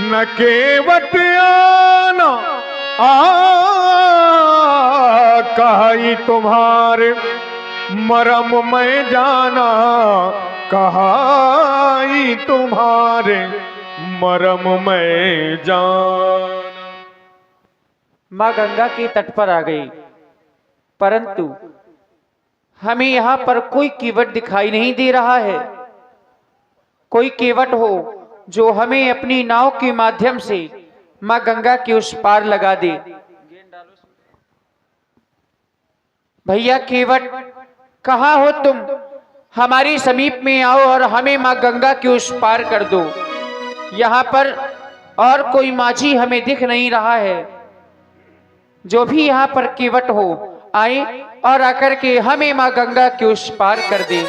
न केवट आना कहाई तुम्हारे मरम में जाना, कहाई तुम्हारे मरम में जाना। माँ गंगा के तट पर आ गई, परंतु हमें यहाँ पर कोई कीवट दिखाई नहीं दे रहा है। कोई कीवट हो जो हमें अपनी नाव के माध्यम से माँ गंगा के उस पार लगा दे। भैया कीवट, कहाँ हो तुम? हमारे समीप में आओ और हमें माँ गंगा के उस पार कर दो। यहाँ पर और कोई माझी हमें दिख नहीं रहा है। जो भी यहाँ पर कीवट हो आए और आकर के हमें माँ गंगा के उस पार कर दे।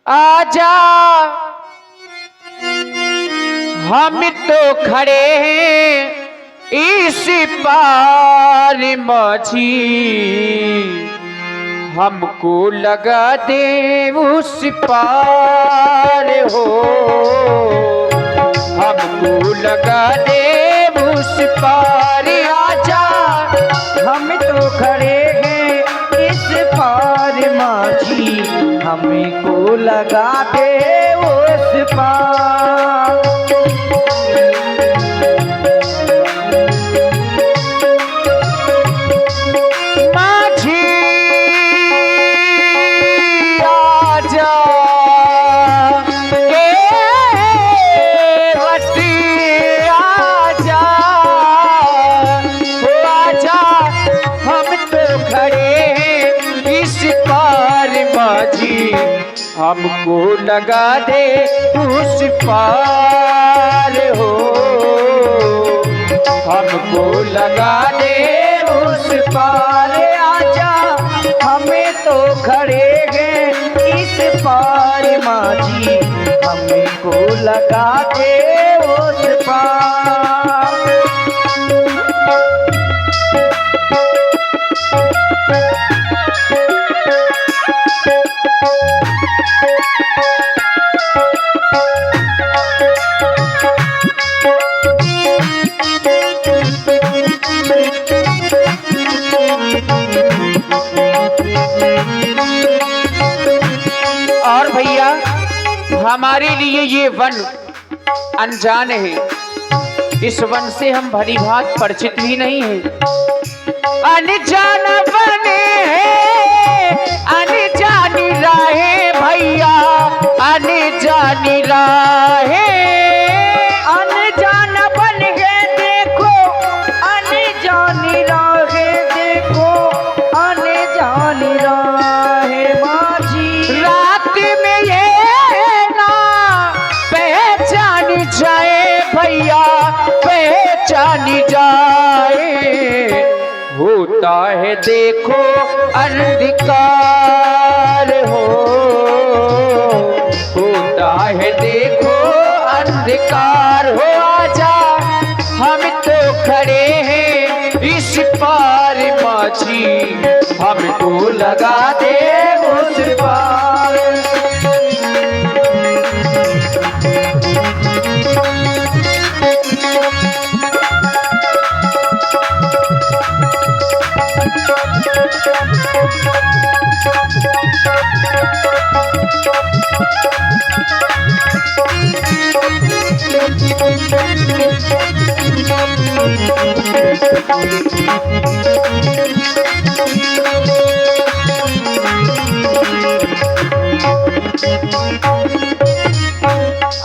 आजा, हम तो खड़े हैं इस पार माझी, हमको लगा दे उस पार हो, हमको लगा दे उस पार। आजा, हम तो खड़े हैं इस पार माझी, हमको लगा दे उस पार। हमको लगा दे उस पार हो, हमको लगा दे उस पार। आजा, हमें तो खड़े हैं इस पार माझी, हमको लगा दे उस पार। और भैया, हमारे लिए ये वन अनजान है, इस वन से हम भली भांति परिचित भी नहीं है। अनजान वन है, अनजानी राहें भैया, अनजानी राहें। अनजान बन गए देखो, अनजानी राहें देखो, अनजानी राहें माझी। रात में ये ना पहचान जाए भैया, पहचान जाए। होता है देखो अंधकार हो, होता है देखो अंधकार हो। आजा, हम तो खड़े हैं इस पार माझी, हमको लगा दे उस पार।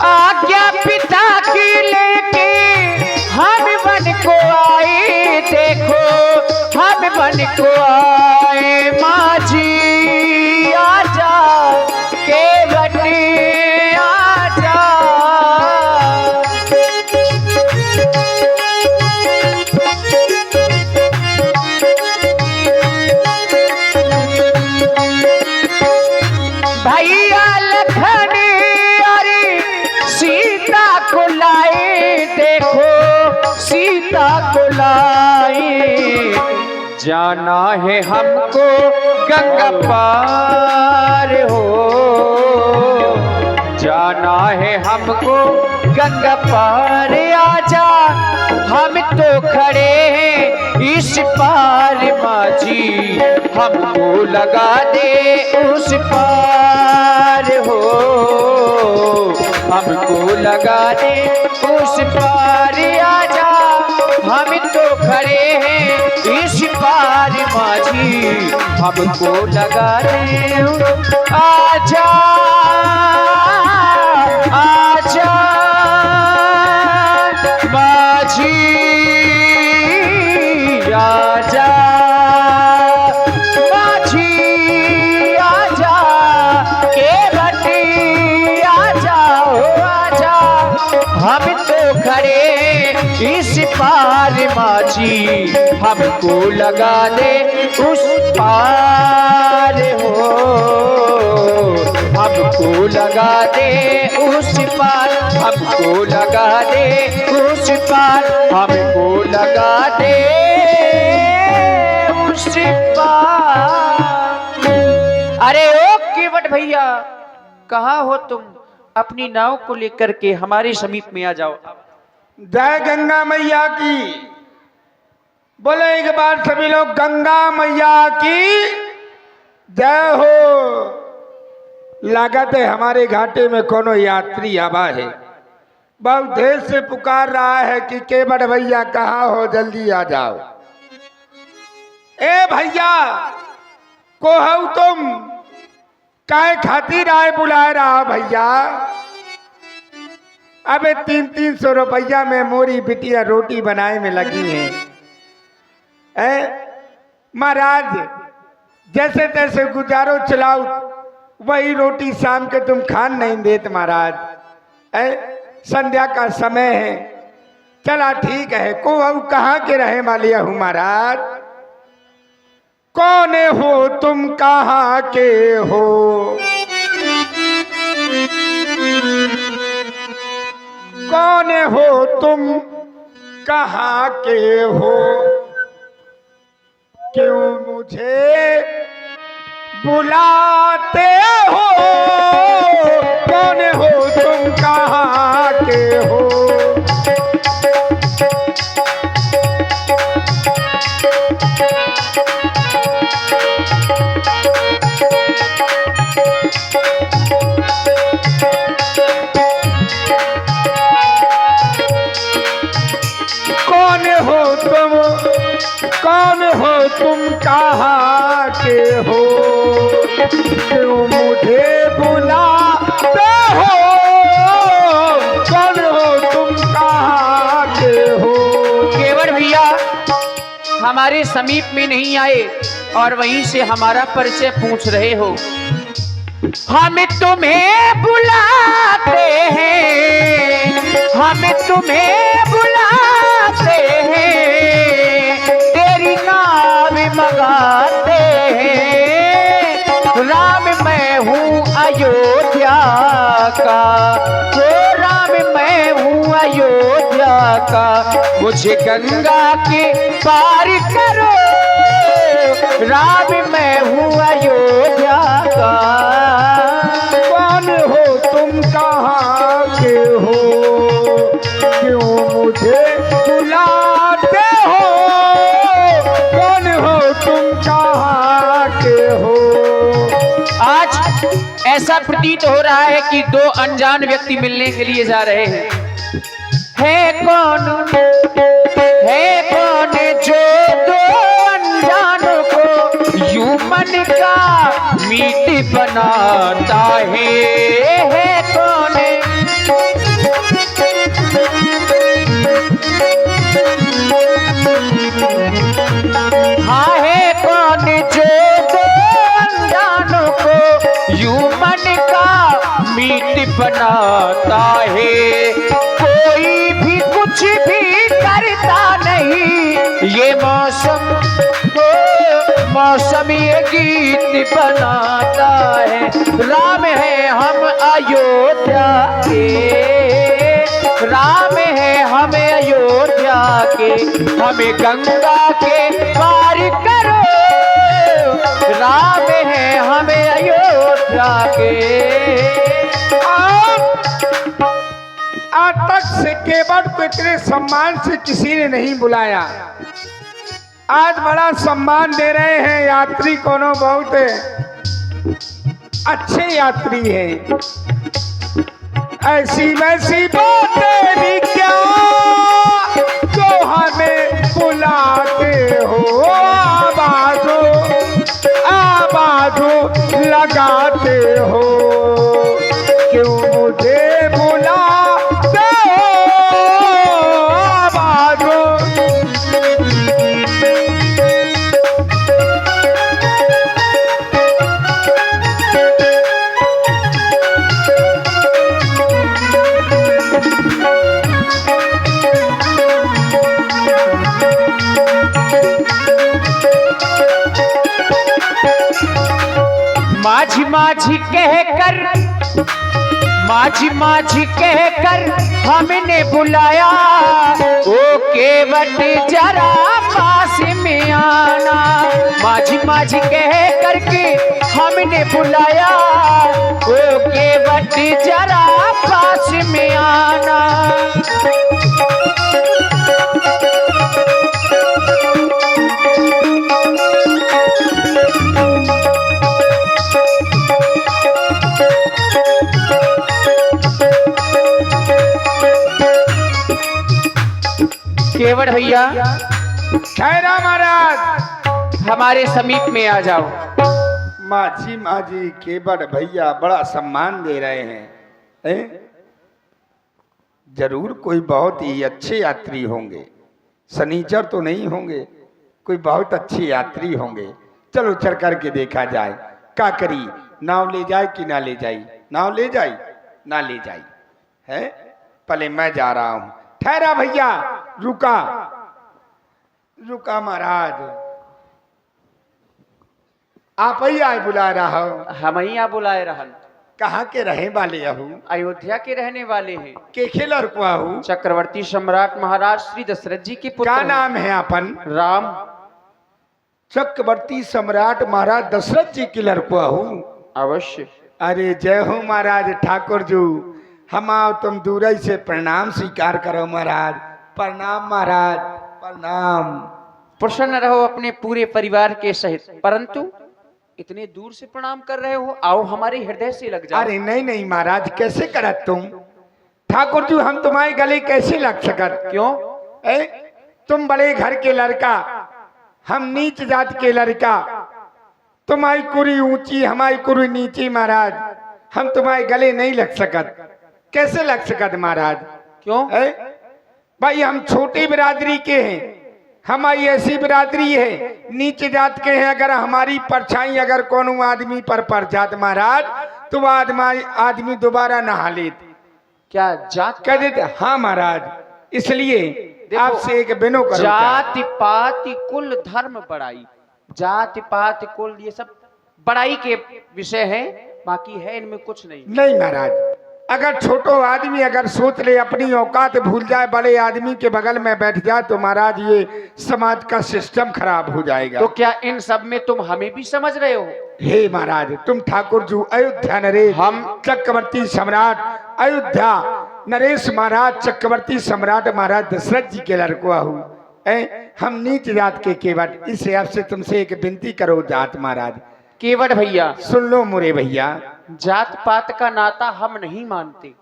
आज्ञा पिता की लेके हम बन को आए, देखो हम बन को आए माझी। आजा केवट आजा, भैया लखन अरे सीता को लाए, देखो सीता को लाए। जाना है हमको गंगा पार हो, जाना है हमको गंगा पार आजा, हम तो खड़े हैं इस पार माझी, हमको लगा दे उस पार हो, हमको लगा दे उस पार आजा, हम तो खड़े हैं इस पार माझी, हमको लगा दे आजा आजा माझी आजा माझी आजा के बटी आजा हो आजा, हम तो खड़े इस पार माझी, हमको लगा दे उस पार हो, हमको लगा दे उस पार, हमको लगा दे उस पार, हमको लगा दे उस पार। अरे ओ केवट भैया, कहाँ हो तुम? अपनी नाव को लेकर के हमारे समीप में आ जाओ। जय गंगा मैया की। बोले एक बार सभी लोग गंगा मैया की जय हो। लागत है हमारे घाटे में कोनो यात्री आवा है, बहुत देर से पुकार रहा है कि केवट भैया कहाँ हो, जल्दी आ जाओ। ए भैया को हो तुम, काय खातिर आए बुलाए रहा भैया? अबे 300 रुपया में मोरी बिटिया रोटी बनाए में लगी है। महाराज जैसे तैसे गुजारो चलाओ, वही रोटी शाम के तुम खान नहीं देते महाराज। संध्या का समय है, चला ठीक है। को कहाँ के रहे वाले हूँ महाराज? कौन हो तुम, कहाँ के हो? कौन हो तुम, कहाँ के हो? क्यों मुझे बुलाते हो? कौन हो तुम, कहाँ के हो? कौन हो तुम, कहाँ के हो? क्यों मुझे बुलाते हो? कौन हो तुम, कहाँ के हो? केवट भैया हमारे समीप में नहीं आए और वहीं से हमारा परिचय पूछ रहे हो। हम तुम्हें बुलाते हैं, हम तुम्हें बुलाते हैं, तेरी नाम मंगाते हैं। राम मैं हूँ अयोध्या का, वो राम मैं हूँ अयोध्या का, मुझे गंगा के पार करो। राम मैं हूँ अयोध्या का। कौन हो तुम, कहाँ के हो? क्यों मुझे बुलाते हो? कौन हो तुम, कहाँ के हो? आज ऐसा प्रतीत हो रहा है कि दो अनजान व्यक्ति मिलने के लिए जा रहे हैं। है कौन जो दो अनजानों को यूं मन का मीत बनाता है कौन? हाँ है कौन जो दो अनजानों को यूं मन का मीत बनाता है? कोई भी कुछ भी करता नहीं, ये मौसम ये गीत बनाता है। राम है हम अयोध्या के, राम है हमें अयोध्या के, हमें गंगा के पार करो। राम है हमें अयोध्या के। आज तक से केवट को इतने सम्मान से किसी ने नहीं बुलाया। आज बड़ा सम्मान दे रहे हैं। यात्री कोनो बहुत अच्छे यात्री हैं। ऐसी वैसी बातें भी क्या जो हमें बुलाते हो, आवाज़ों आवाज़ों लगाते हो, क्यों मुझे बुलाते हो आवाज़ों। माझी माझी कहकर, माझी माझी कहकर हमने बुलाया, ओ केवट जरा पास में आना। माझी माझी कह करके हमने बुलाया, ओ केवट जरा पास में आना। केवट भैया, ठहरा महाराज, हमारे समीप में आ जाओ। माझी माझी केवट भैया बड़ा सम्मान दे रहे हैं। जरूर कोई बहुत ही अच्छे यात्री होंगे, सनीचर तो नहीं होंगे, कोई बहुत अच्छे यात्री होंगे। चलो चल करके देखा जाए। का करी, नाव ले जाए कि ना ले जाए? नाव ले जाए ना ले जाए है? पहले मैं जा रहा हूं। ठहरा भैया, रुका रुका महाराज, आप ही आए बुला रहा हो। हम यहाँ बुलाए रहन। कहाँ के रहे वाले आहू? अयोध्या के रहने वाले हैं। के खिलर को आहू? चक्रवर्ती सम्राट महाराज श्री दशरथ जी के पुत्र। क्या नाम है अपन? राम। चक्रवर्ती सम्राट महाराज दशरथ जी के लड़को आहू? अवश्य। अरे जय हो महाराज। ठाकुर जी, हम आओ, तुम दूर से प्रणाम स्वीकार करो महाराज। प्रणाम महाराज, प्रणाम। प्रसन्न रहो अपने पूरे परिवार के सहित। परंतु इतने दूर से प्रणाम कर रहे हो, आओ हमारे हृदय से लग जाओ। अरे नहीं नहीं महाराज, कैसे करत तुम? ठाकुर जी, हम तुम्हारे गले कैसे लग सकत? क्यों? तुम बड़े घर के लड़का, हम नीच जात के लड़का। तुम्हारी कुरी ऊंची, हमारी कुरी नीची महाराज। हम तुम्हारे गले नहीं लग सकत। कैसे लग सकत महाराज? क्यों? भाई हम छोटी बिरादरी के हैं, हमारी ऐसी बिरादरी है, नीचे जात के हैं। अगर हमारी परछाई अगर कोनो आदमी पर पड़ जात महाराज, तो आदमी दोबारा नहा लेत। क्या जात कह देते? हाँ महाराज। इसलिए आपसे एक बिनो करो। जाति पाति कुल धर्म बड़ाई, जाति पाति कुल ये सब बड़ाई के विषय है, बाकी है इनमें कुछ नहीं। नहीं महाराज, अगर छोटो आदमी अगर सोच ले, अपनी औकात भूल जाए, बड़े आदमी के बगल में बैठ जाए, तो महाराज ये समाज का सिस्टम खराब हो जाएगा। तो क्या इन सब में तुम हमें भी समझ रहे हो? हे महाराज, तुम ठाकुर जी अयोध्या नरेश, हम चक्रवर्ती सम्राट अयोध्या नरेश महाराज चक्रवर्ती सम्राट महाराज दशरथ जी के लड़को आहू। हम नीच जात के केवट, इस हिसाब से तुमसे एक विनती करो जात महाराज। केवट भैया सुन लो मुरे भैया, जात पात का नाता हम नहीं मानते।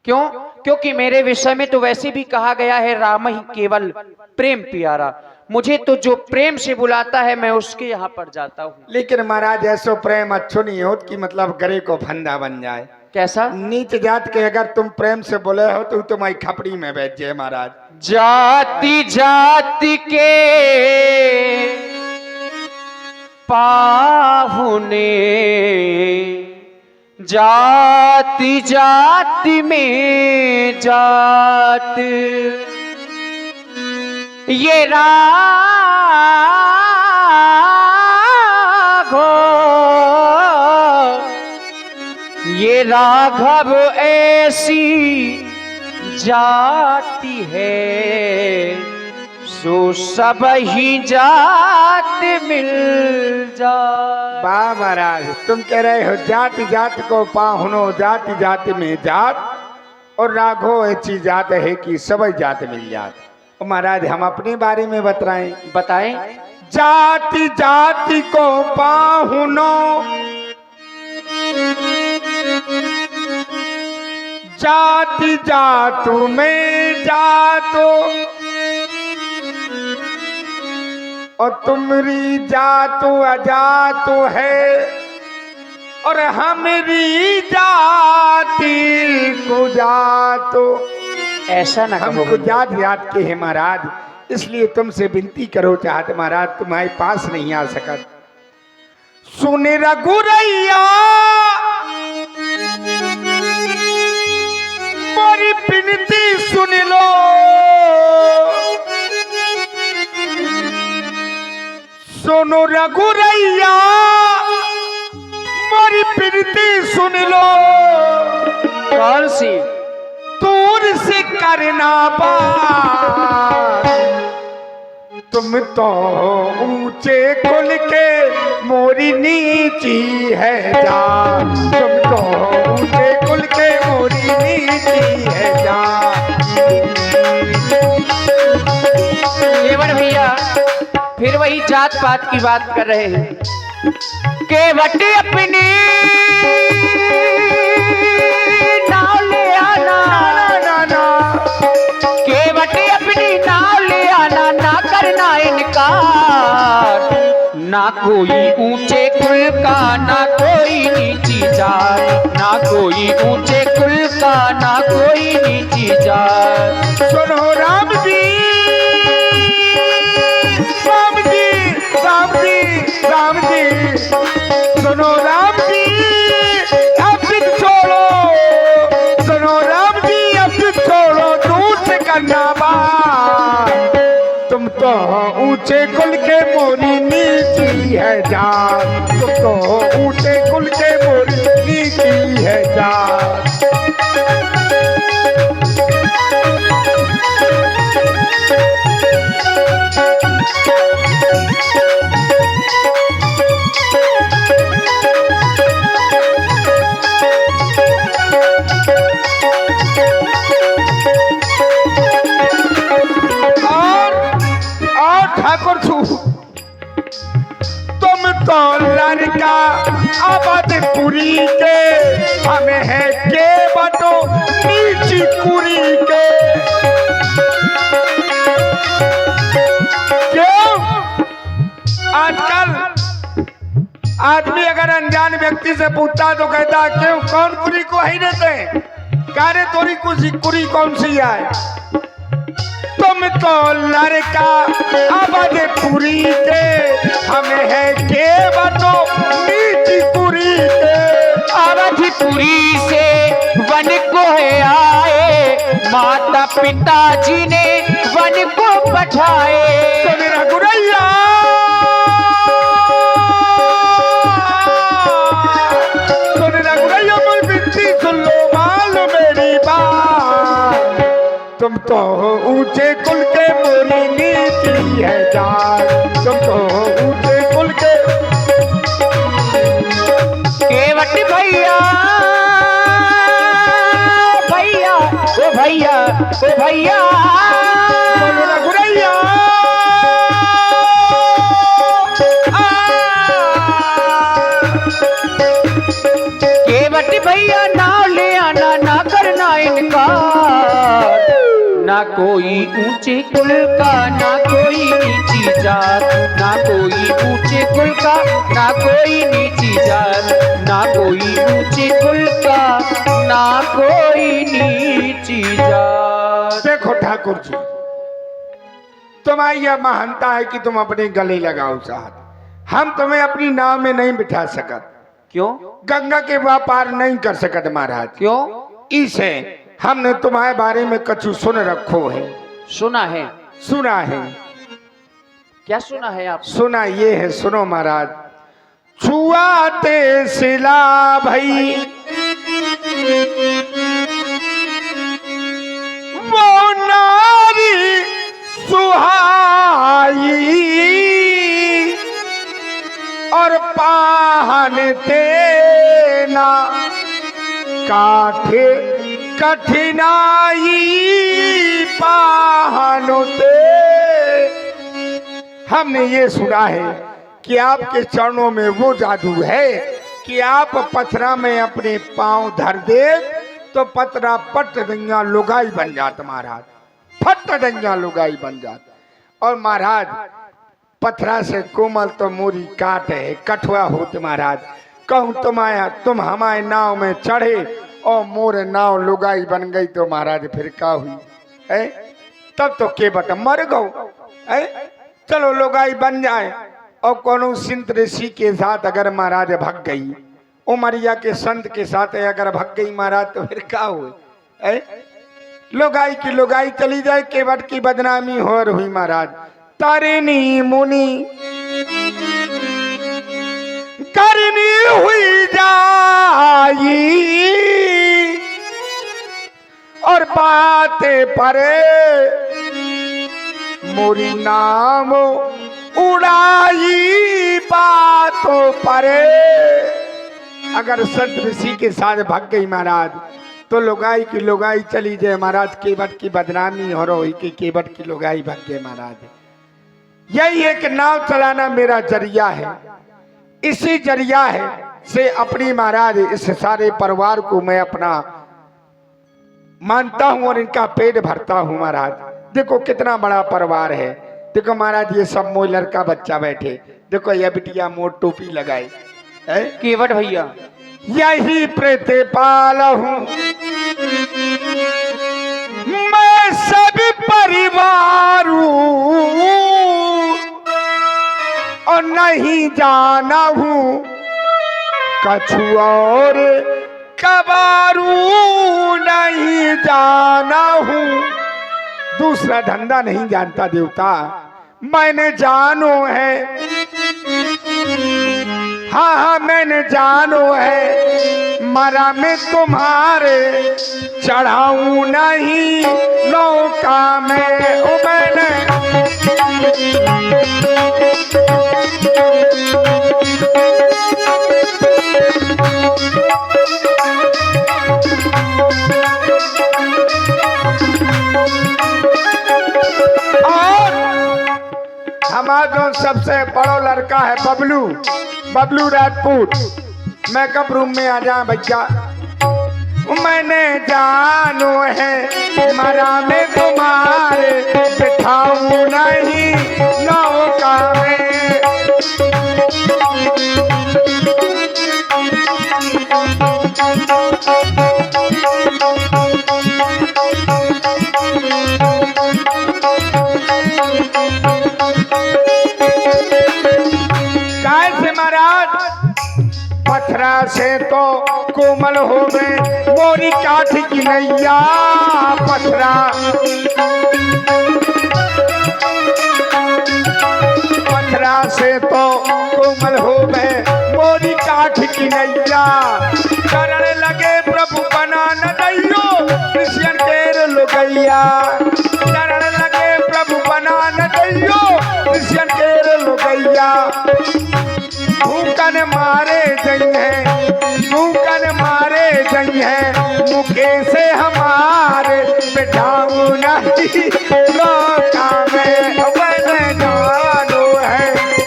क्यों? क्योंकि मेरे विषय में तो वैसे भी कहा गया है, राम ही केवल प्रेम प्यारा। मुझे तो जो प्रेम से बुलाता है मैं उसके यहाँ पर जाता हूँ। लेकिन महाराज ऐसो प्रेम अच्छो नहीं हो कि मतलब गरे को फंदा बन जाए। कैसा? नीच जात के अगर तुम प्रेम से बोले हो तो तुम्हारी खपड़ी में बैठ जाए महाराज। जाति जाति के पाहुने, जाति जाति में जात, ये राघव ऐसी जाति है, सो सब ही जात मिल जात। वाह महाराज, तुम कह रहे हो जाति जाति को पाहुनो, जाति जाति में जात, और राघो ऐसी जात है कि सब जात मिल जात। और महाराज हम अपने बारे में बतलाएं। बताएं। जाति जाति को पाहुनो, जाति जातु में जातो, और तुमरी जातु अजातु है, और हमारी जाति कुजातो। ऐसा ना हम कहो। जात जात के हैं महाराज, इसलिए तुमसे विनती करो चाहते महाराज, तुम्हारे पास नहीं आ सकत। सुन रघुरैया मोरी विनती सुन लो, सुनो रघुरैया मोरी विनती सुन लो। कौन सी? दूर से करना बात, तुम तो ऊंचे कुल के मोरी नीची है जात, तुम तो ऊंचे कुल के मोरी नीची है जात। केवट भैया फिर वही जात पात की बात कर रहे हैं। केवट अपनी नाव ले आना, केवट अपनी नाव ले आना, ना करना इनकार। ना कोई ऊंचे कुल का ना कोई नीची जात, ना कोई ऊंचे कुल का ना कोई नीची जात। सुनो राम जी राम जी राम जी राम जी, सुनो राम जी अब छोड़ो, सुनो राम जी अब छोड़ो, दूर से करना बात, तुम तो ऊंचे कुल के मोरी नीची है जात, तुम तो ऊंचे कुल के मोरी नीची है जात। ठाकुर छू तुम तो लड़का अवधपुरी के, हमें है के बटो नीची कुरी के। क्यों आजकल आदमी अगर अनजान व्यक्ति से पूछता तो कहता क्यों कौन कुरी को ही देते हैं, कारे तोरी कुरी कौन सी है। तुम तो लड़का अवधपुरी के, हमें है के बनो नीची कुरी के। अवधपुरी से वन को है आए, माता पिताजी ने वन को पठाए। तो मेरा गुरैया मोर बिनती सुन लो, मालो मेरी बात, तुम तो ऊंचे कुल के मोरी नीची है जात, तुम तो ऊंचे कुल के। केवट भैया भैया ओ भैया ओ भैया, बोलो ना गुरैया केवट भैया नाव ले आना, ना करना इनकार। ना कोई ऊंचे कुल का ना कोई नीची जात, ना कोई ऊंचे कुल का ना कोई नीची जात, ना कोई ऊंचे कुल का ना कोई नीची जात। देखो ठाकुर जी, तुम्हारी यह महानता है कि तुम अपने गले लगाओ साहब, हम तुम्हें अपनी नाव में नहीं बिठा सकत। क्यों? गंगा के व्यापार नहीं कर सकत महाराज। क्यों? इसे हमने तुम्हारे बारे में कछु सुन रखो है। सुना है? सुना है। क्या सुना है आप? सुना ये है, सुनो महाराज। छुआते सिला भई वो नारी सुहाई, और पाहन तेना काठे कठिनाई पाहनुते। हमने ये सुना है कि आपके चरणों में वो जादू है कि आप पथरा में अपने पांव धर दे तो पतरा पट दैया लुगाई बन जात महाराज, फट दैया लुगाई बन जात। और महाराज पथरा से कोमल तो मोरी काट है, कठुआ होते महाराज। कहूँ तुम हमारे नाव में चढ़े और मोर नाव लुगाई बन गई तो महाराज फिर क्या हुई है? तब तो केवट मर गो है। चलो लुगाई बन जाए और कोनो संत ऋषि के साथ अगर महाराज भग गई, उमरिया के संत के साथ अगर भग गई महाराज तो फिर क्या हुए है? लुगाई की लुगाई चली जाए, केवट की बदनामी हो रही महाराज। तारिणी मुनि करनी हुई जाई और बातें परे मोरी नाम उड़ाई बातों परे। अगर संत ऋषि के साथ भाग गई महाराज तो लुगाई की लुगाई चली जाए महाराज, केवट की बदनामी हो रही कि केवट की लुगाई भाग गए महाराज। यही एक नाव चलाना मेरा जरिया है, इसी जरिया है से अपनी महाराज इस सारे परिवार को मैं अपना मानता हूं और इनका पेट भरता हूं महाराज। देखो कितना बड़ा परिवार है। देखो महाराज ये सब मोह लड़का बच्चा बैठे, देखो ये बिटिया मोर टोपी लगाई है। केवट भैया यही प्रतिपाल हूं मैं सभी परिवार और नहीं जाना हूं कछु और कबारू, नहीं जाना हूं दूसरा धंधा नहीं जानता देवता। मैंने जानो है, हाँ हाँ मैंने जानो है, मरा में तुम्हारे चढ़ाऊं नहीं नौका में। ओ मैंने हमारा जो सबसे बड़ा लड़का है बबलू, बबलू राजपूत, मेकअप रूम में आ जा भैया। मैंने जानो है मरा में तुम्हारे बिठाऊं नहीं नौका में। पथरा से तो कोमल हो गए मोरी काठ की नैया। पथरा पथरा से तो कोमल हो गए मोरी काठ की नैया। चरण लगे प्रभु बना न दैयो कृष्ण केर लुगैया। चरण लगे प्रभु बना न दैयो कृष्ण केर लुगैया। भूकन मारे जई है, भूकन मारे जई है, मुखे से हमारे बिठाऊं नहीं लौका में। मैंने जानो है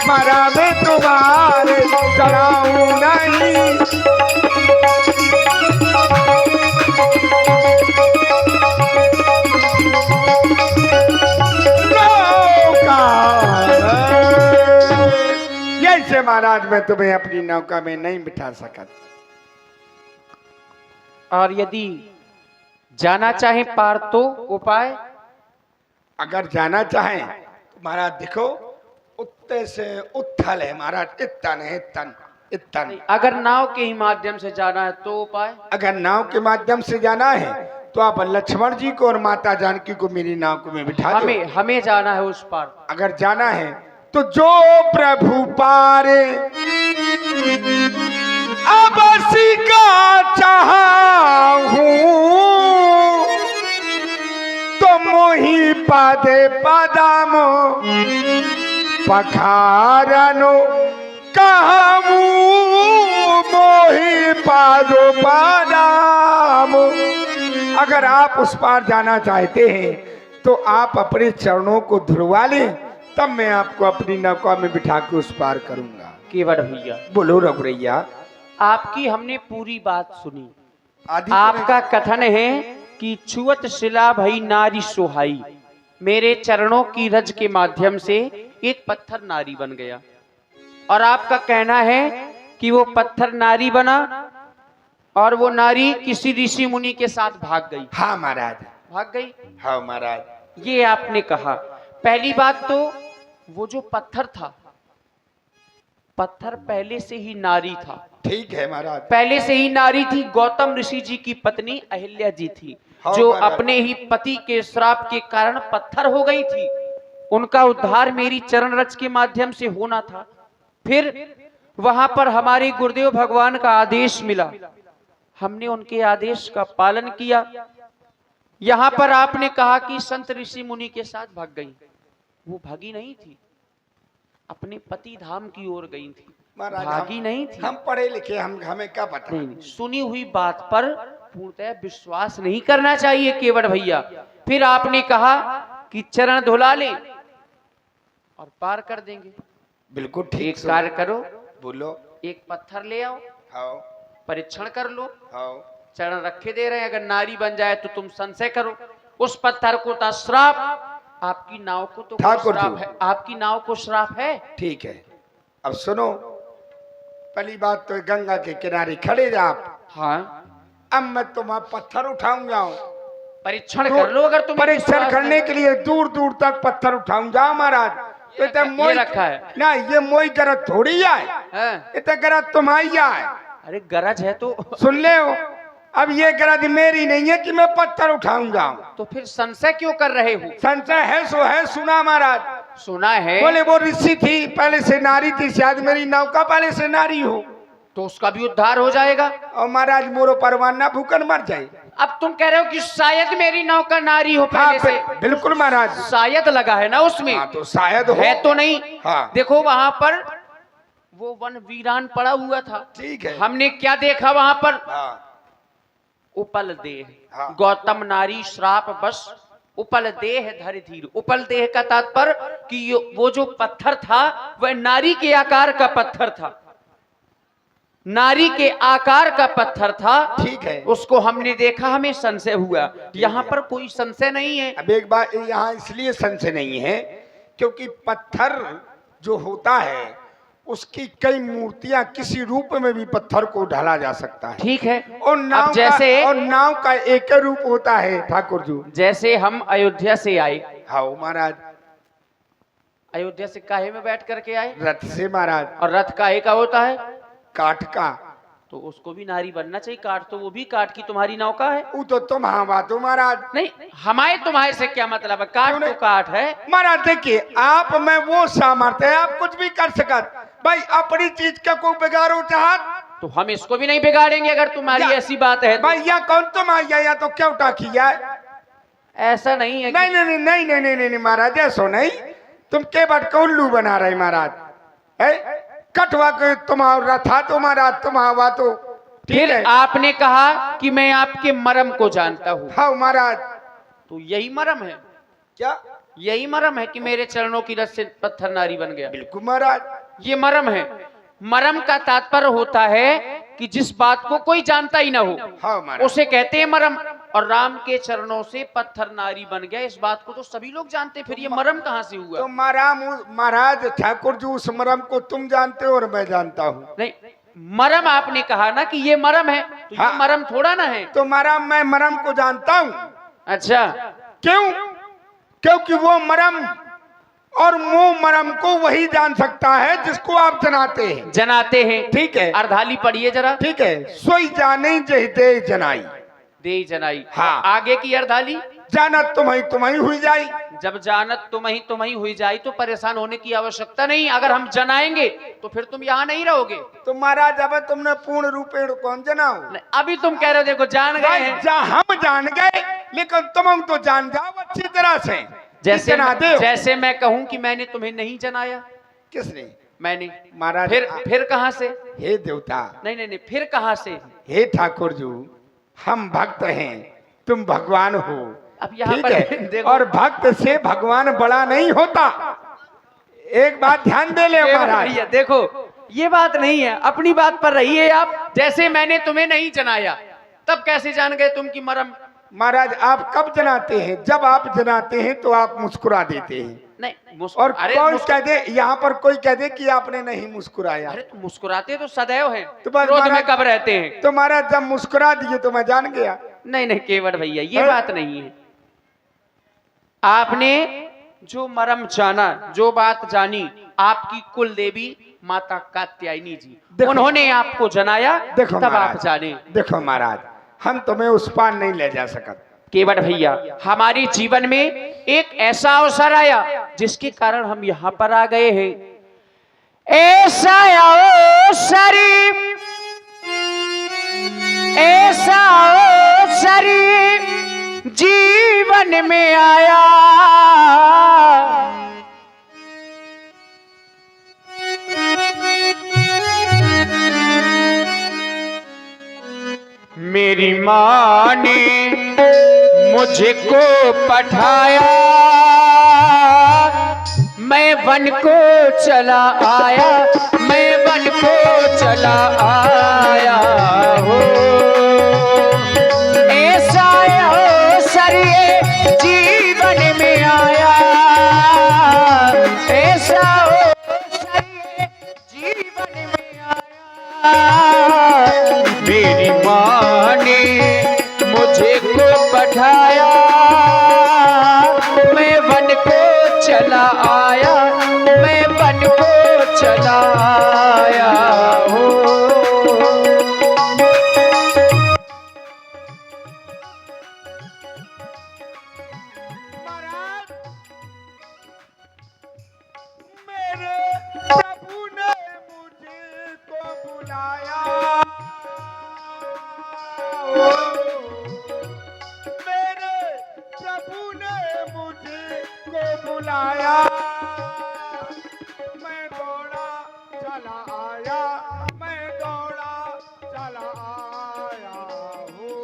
मरा में तुम्हारे चढ़ाऊं नहीं। महाराज मैं तुम्हें अपनी नौका में नहीं बिठा सका। और यदि जाना चाहे पार तो उपाय? अगर जाना चाहे तो महाराज देखो उत्ते से उथल है महाराज, इतन है इतन इतन। अगर नाव के ही माध्यम से जाना है तो उपाय? अगर नाव के माध्यम से जाना है तो आप लक्ष्मण जी को और माता जानकी को मेरी नाव को में बिठा दो। हमें जाना है उस पार। अगर जाना है तो जो प्रभु पारे अब का चाहूं तो मोही पादे पदामो पखारनो कहूं मोही पादो पदामो। अगर आप उस पार जाना चाहते हैं तो आप अपने चरणों को धुलवा लें, तब मैं आपको अपनी नौका में बिठा के उस पार करूंगा। केवट भैया, बोलो रघुरैया। आपकी हमने पूरी बात सुनी। आदि आपका कथन है कि छुअत शिला भई नारी सोहाई, मेरे चरणों की रज के माध्यम से एक पत्थर नारी बन गया, और आपका कहना है कि वो पत्थर नारी बना और वो नारी किसी ऋषि मुनि के साथ भाग गई। हाँ महाराज, भाग गई, हाँ महाराज। ये आपने कहा। पहली बात तो वो जो पत्थर था, पत्थर पहले से ही नारी था। ठीक है महाराज। पहले से ही नारी थी। गौतम ऋषि जी की पत्नी अहिल्या जी थी, हाँ, जो महाराज। अपने ही पति के श्राप के कारण पत्थर हो गई थी। उनका उद्धार मेरी चरण रज के माध्यम से होना था। फिर वहां पर हमारे गुरुदेव भगवान का आदेश मिला, हमने उनके आदेश का पालन किया। यहां पर आपने कहा कि संत ऋषि मुनि के साथ भाग गई। वो भागी नहीं थी, अपने पति धाम की ओर गई थी, महाराज, भागी नहीं थी। हम पढ़े लिखे, हमें क्या पता। नहीं, सुनी हुई बात पर पूर्णतः विश्वास नहीं करना चाहिए केवट भैया। फिर आपने कहा कि चरण धुला ले और पार कर देंगे। बिल्कुल ठीक। एक कार्य करो, बोलो। एक पत्थर ले आओ, हाँ परीक्षण कर लो। हाँ। चरण रखे दे रहे हैं, अगर नारी बन जाए तो तुम संशय करो। उस पत्थर को था श्राप, आपकी नाव को तो ठाकुर श्राप जी। है, आपकी नाव को श्राप है। ठीक है, अब सुनो। पहली बात तो गंगा के किनारे खड़े जा आप। हाँ, अब मैं तुम्हारा पत्थर उठाऊंगा। परीक्षण कर लो। अगर तुम परीक्षण करने के लिए दूर दूर तक पत्थर उठाऊंगा महाराज। तो ये रखा है ना, ये मोई गरज थोड़ी है, हाँ। ये गरज तुम्हारी है। अरे गरज है तो सुन ले हो। अब ये गरज मेरी नहीं है कि मैं पत्थर उठाऊंगा। तो फिर संशय क्यों कर रहे हो? संशय है सो है, सुना महाराज। सुना है। बोले वो ऋषि थी, पहले से नारी थी, शायद मेरी नौका पहले से नारी हो, तो उसका भी उद्धार हो जाएगा। और महाराज मोरो परवाना भूखन मर जाए। अब तुम कह रहे हो कि शायद मेरी नौका नारी हो हाँ, पहले से। बिल्कुल महाराज। शायद लगा है ना उसमें। हाँ, तो शायद हो। है तो नहीं। हाँ। देखो वहां पर वो वन वीरान पड़ा हुआ था। ठीक है। हमने क्या देखा वहां पर? हाँ। उपल देह। हाँ। गौतम नारी श्राप बस उपल देह धर धीर। उपल देह का तात्पर्य कि वो जो पत्थर था वह नारी के आकार का पत्थर था, नारी के आकार का पत्थर था। ठीक है। उसको हमने देखा, हमें संशय हुआ। यहाँ पर कोई संशय नहीं है। अब एक बात यहाँ इसलिए संशय नहीं है क्योंकि पत्थर जो होता है उसकी कई मूर्तियां, किसी रूप में भी पत्थर को ढाला जा सकता है। ठीक है। और नाव अब जैसे का, और नाव का एक ही रूप होता है ठाकुर जी। जैसे हम अयोध्या से आए, हाँ महाराज। अयोध्या से काहे में बैठ करके आए? रथ से महाराज। और रथ काहे का होता है? काठ का। तो उसको भी नारी बनना चाहिए। काठ तो वो भी काठ की तुम्हारी नौका है। वो तो तुम हाँ बात हो महाराज। नहीं, हमारे तुम्हारे से क्या मतलब है? काठ तो काठ है महाराज। देखिए आप में वो सामर्थ्य है, आप कुछ भी कर सकत भाई। अपनी चीज का कोई बिगाड़ो चाहत तो हम इसको भी नहीं बिगाड़ेंगे अगर तुम्हारी ऐसी बात है तो। भाई। या कौन तुम आइया या तो क्यों टाकी है? ऐसा नहीं है कि... नहीं नहीं नहीं नहीं नहीं नहीं नहीं महाराज, ऐसो नहीं। तुम के बट को उल्लू बना रहे महाराज। है कटवा के तुम्हारा रथा तो महाराज, तुम्हारा तो ठीक फिर है। आपने कहा कि मैं आपके मरम को जानता हूँ। हाँ महाराज। तो यही मरम है। क्या? यही मरम है कि मेरे चरणों की रस से पत्थर नारी बन गया। बिल्कुल महाराज। ये मरम है। मरम का तात्पर्य होता है कि जिस बात को कोई जानता ही ना हो, हाँ महाराज। उसे कहते हैं मरम। और राम के चरणों से पत्थर नारी बन गया, इस बात को तो सभी लोग जानते। फिर ये मरम कहाँ से हुआ? तो महाराज ठाकुर जी उस मरम को तुम जानते हो और मैं जानता हूँ। नहीं, मरम आपने कहा ना कि ये मरम है, तो हाँ। ये मरम थोड़ा ना है। तो मरम, मैं मरम को जानता हूँ। अच्छा। क्यों? क्योंकि वो मरम और मुंह मरम को वही जान सकता है जिसको आप जनाते हैं। जनाते हैं। ठीक है। अर्धाली पढ़िए जरा। ठीक है। सोई जाने जही दे जनाई। दे जनाई। हाँ। आगे की अर्धाली। जानत तुम्हें हुई जाई। जब जानत तुम्हें हुई जाए तो परेशान होने की आवश्यकता नहीं। अगर हम जनाएंगे तो फिर तुम यहाँ नहीं रहोगे। तो महाराज अब तुमने पूर्ण रूपेण कौन जनाओ? अभी तुम कह रहे हो देखो जान गए हैं। हम जान गए, लेकिन तुम तो जान जाओ अच्छी तरह से। जैसे मैं कहूं कि मैंने तुम्हें नहीं जनाया। किसने? मैंने। महाराज। फिर कहां से? हे देवता। नहीं नहीं नहीं, फिर कहां से? हे ठाकुर जी, हम भक्त हैं, तुम भगवान हो। अब यहाँ ठीक पर है, देखो, और भक्त से भगवान बड़ा नहीं होता। एक बात ध्यान दे ले केवट महाराज। भैया देखो, ये बात नहीं है, अपनी बात पर रहिए आप। जैसे मैंने तुम्हें नहीं जनाया, तब कैसे जान गए तुम की मरम? महाराज आप कब जनाते हैं? जब आप जनाते हैं तो आप मुस्कुरा देते हैं। नहीं और अरे कौन कह दे, यहाँ पर कोई कह दे कि आपने नहीं मुस्कुराया, अरे तो मुस्कुराते तो सदैव हैं, तो बस क्रोध में महाराज- कब रहते हैं? तो महाराज जब मुस्कुरा दिए तो मैं जान गया। नहीं नहीं केवट भैया, ये अरे- बात नहीं है। आपने जो मरम जाना, जो बात जानी, आपकी कुल देवी माता कात्यायनी जी, देखो- उन्होंने आपको जनाया, देखो तब आप महाराज, जाने। देखो महाराज, हम तुम्हें उस पार नहीं ले जा सकते। केवट भैया, हमारे जीवन में एक ऐसा अवसर आया जिसके कारण हम यहाँ पर आ गए हैं। ऐसा अवसर, ऐसा अवसर जीवन में आया, मेरी माँ ने मुझको पठाया, मैं वन को चला आया, मैं वन को चला आया हो। ऐसा अवसर ये जीवन में आया, ऐसा अवसर ये जीवन में आया, मेरी माँ ने मुझे को पठाया, मैं वन को चला आया, मैं वन को चला आया हो। महाराज, मेरे प्रभु ने मुझको बुलाया, मेरे प्रभु ने मुझको बुलाया, मैं दौड़ा चला आया, मैं दौड़ा चला आया हूँ,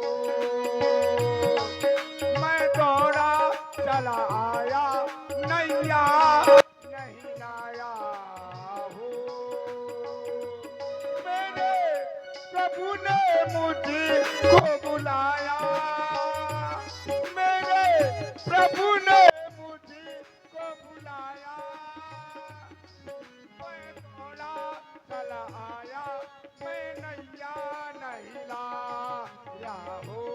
मैं दौड़ा चला आया, नैया नहीं लाया हूँ, मेरे प्रभु ने मुझको बुलाया, मेरे प्रभु ने मुझको बुलाया, मैं दौड़ा चला आया, मैं नैया नहीं लाया हूँ।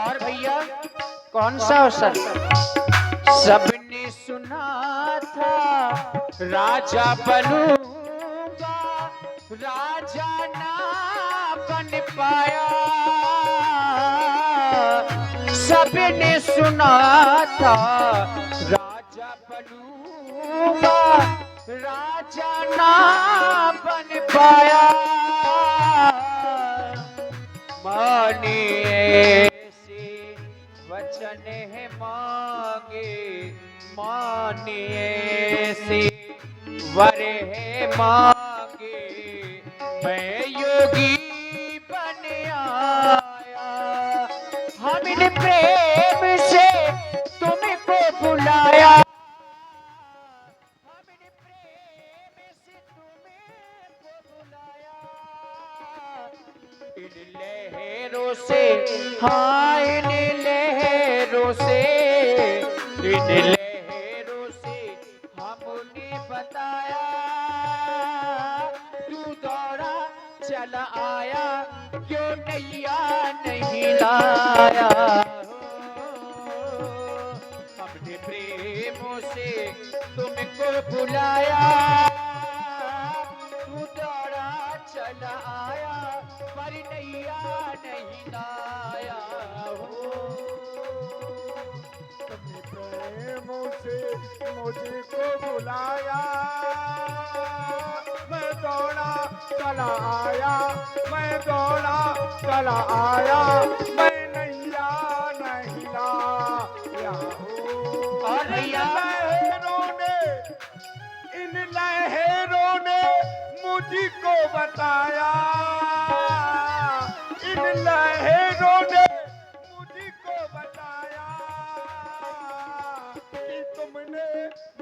और भैया कौन सा अवसर? सबने सुना था राजा बनूंगा, राजा ना बन पाया, सबने सुना था राजा बनूंगा, राजा ना बन पाया, मानिए ऐसे वचन है मांगे, मानिए ऐसे वर है मांगे, मैं योगी बन आया, हमने प्रेम से तुमको बुलाया, हमने प्रेम से तुमको बुलाया, इन लहरों से, हाँ इन लहरों से, इन लहरों से हमने बताया, तू दौड़ा चला आया, क्यों नैया नहीं लाया हो। हमने प्रेमों से तुमको बुलाया, तू दौड़ा चला आया, पर नैया नहीं लाया हो। तुमने प्रेमों से मुझको बुलाया, मैं दौड़ा चला आया, मैं दौड़ा चला आया, मैं नैया नहीं लाया हूँ। और भैया इन लहरों ने मुझको बताया, इन लहरों ने मुझको बताया कि तुमने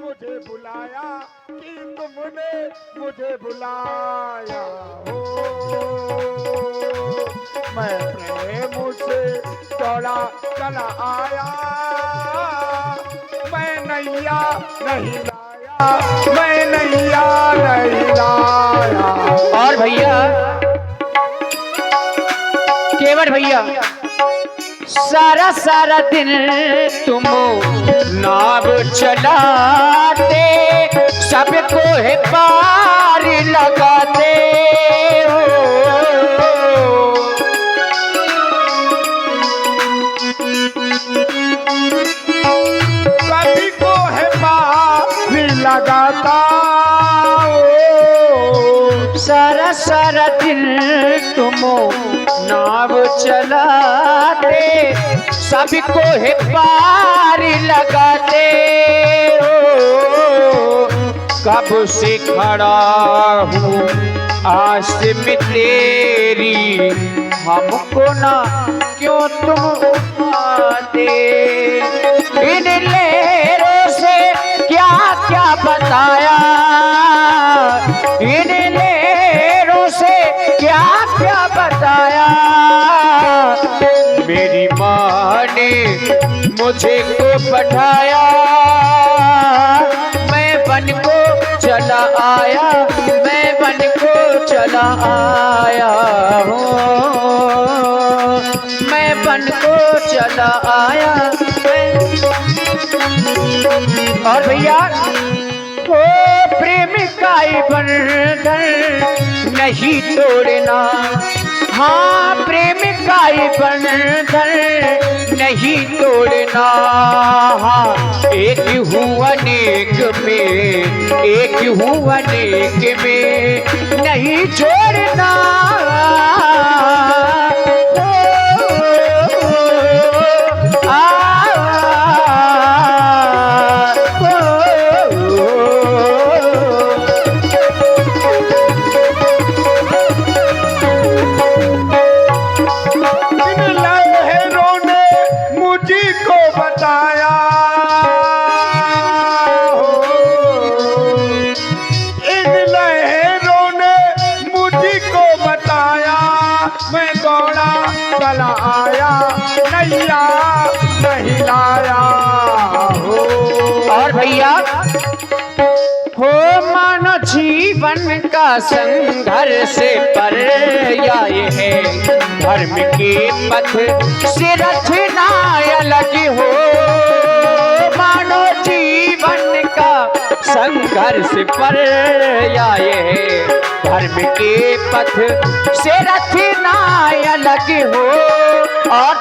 मुझे बुलाया, कि तुमने मुझे बुलाया हो। मैं प्रेम से दौड़ा चला आया, मैं नैया नहीं लाया, मैं नैया नहीं लाया। और भैया केवट भैया, सारा सारा दिन तुम नाव चलाते, सबको है पार लगाते हो। सभी को है पार लगाता हो। सारा सारा दिन तुम नाव चलाते, सबको है पार लगाते हो। कब से खड़ा हूँ आस में तेरी, हमको ना क्यों तुम उठाते। इन लहरों से क्या क्या बताया, इन लहरों से क्या क्या बताया। मेरी माँ ने मुझे को पढ़ाया, मैं बन को चला आया, मैं बन को चला आया हूँ, मैं बन को चला आया। और भैया ओ प्रेम का बंधन नहीं तोड़ना, हाँ प्रेम का बंधन नहीं तोड़ना। हाँ एक हूँ अनेक में, एक हूँ अनेक में नहीं छोड़ना। चला आया, नैया नहीं लाया हो। और भैया हो मानो जीवन का संघर्ष पर्याय है, धर्म के पथ से रचना अलग हो। मानो जीवन का संघर्ष पर्याय है, धर्म के पथ से रचना अलग हो। और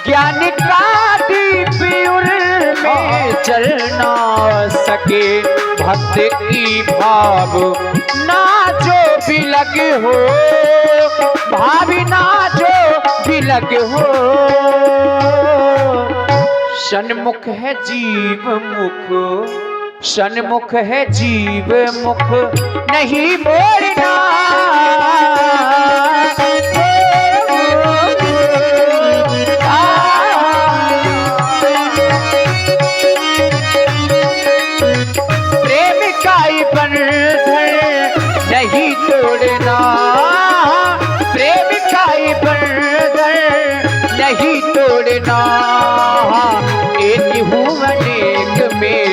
ज्ञान का दीप में चल ना सके, भक्त की भाव ना जो बिलग हो, भावी ना जो बिलग हो। सन्मुख है जीव मुख, सन्मुख है जीव मुख नहीं मोड़ना। प्रेम का बंधन नहीं तोड़ना, प्रेम का बंधन नहीं तोड़ना। एक हूँ अनेक में,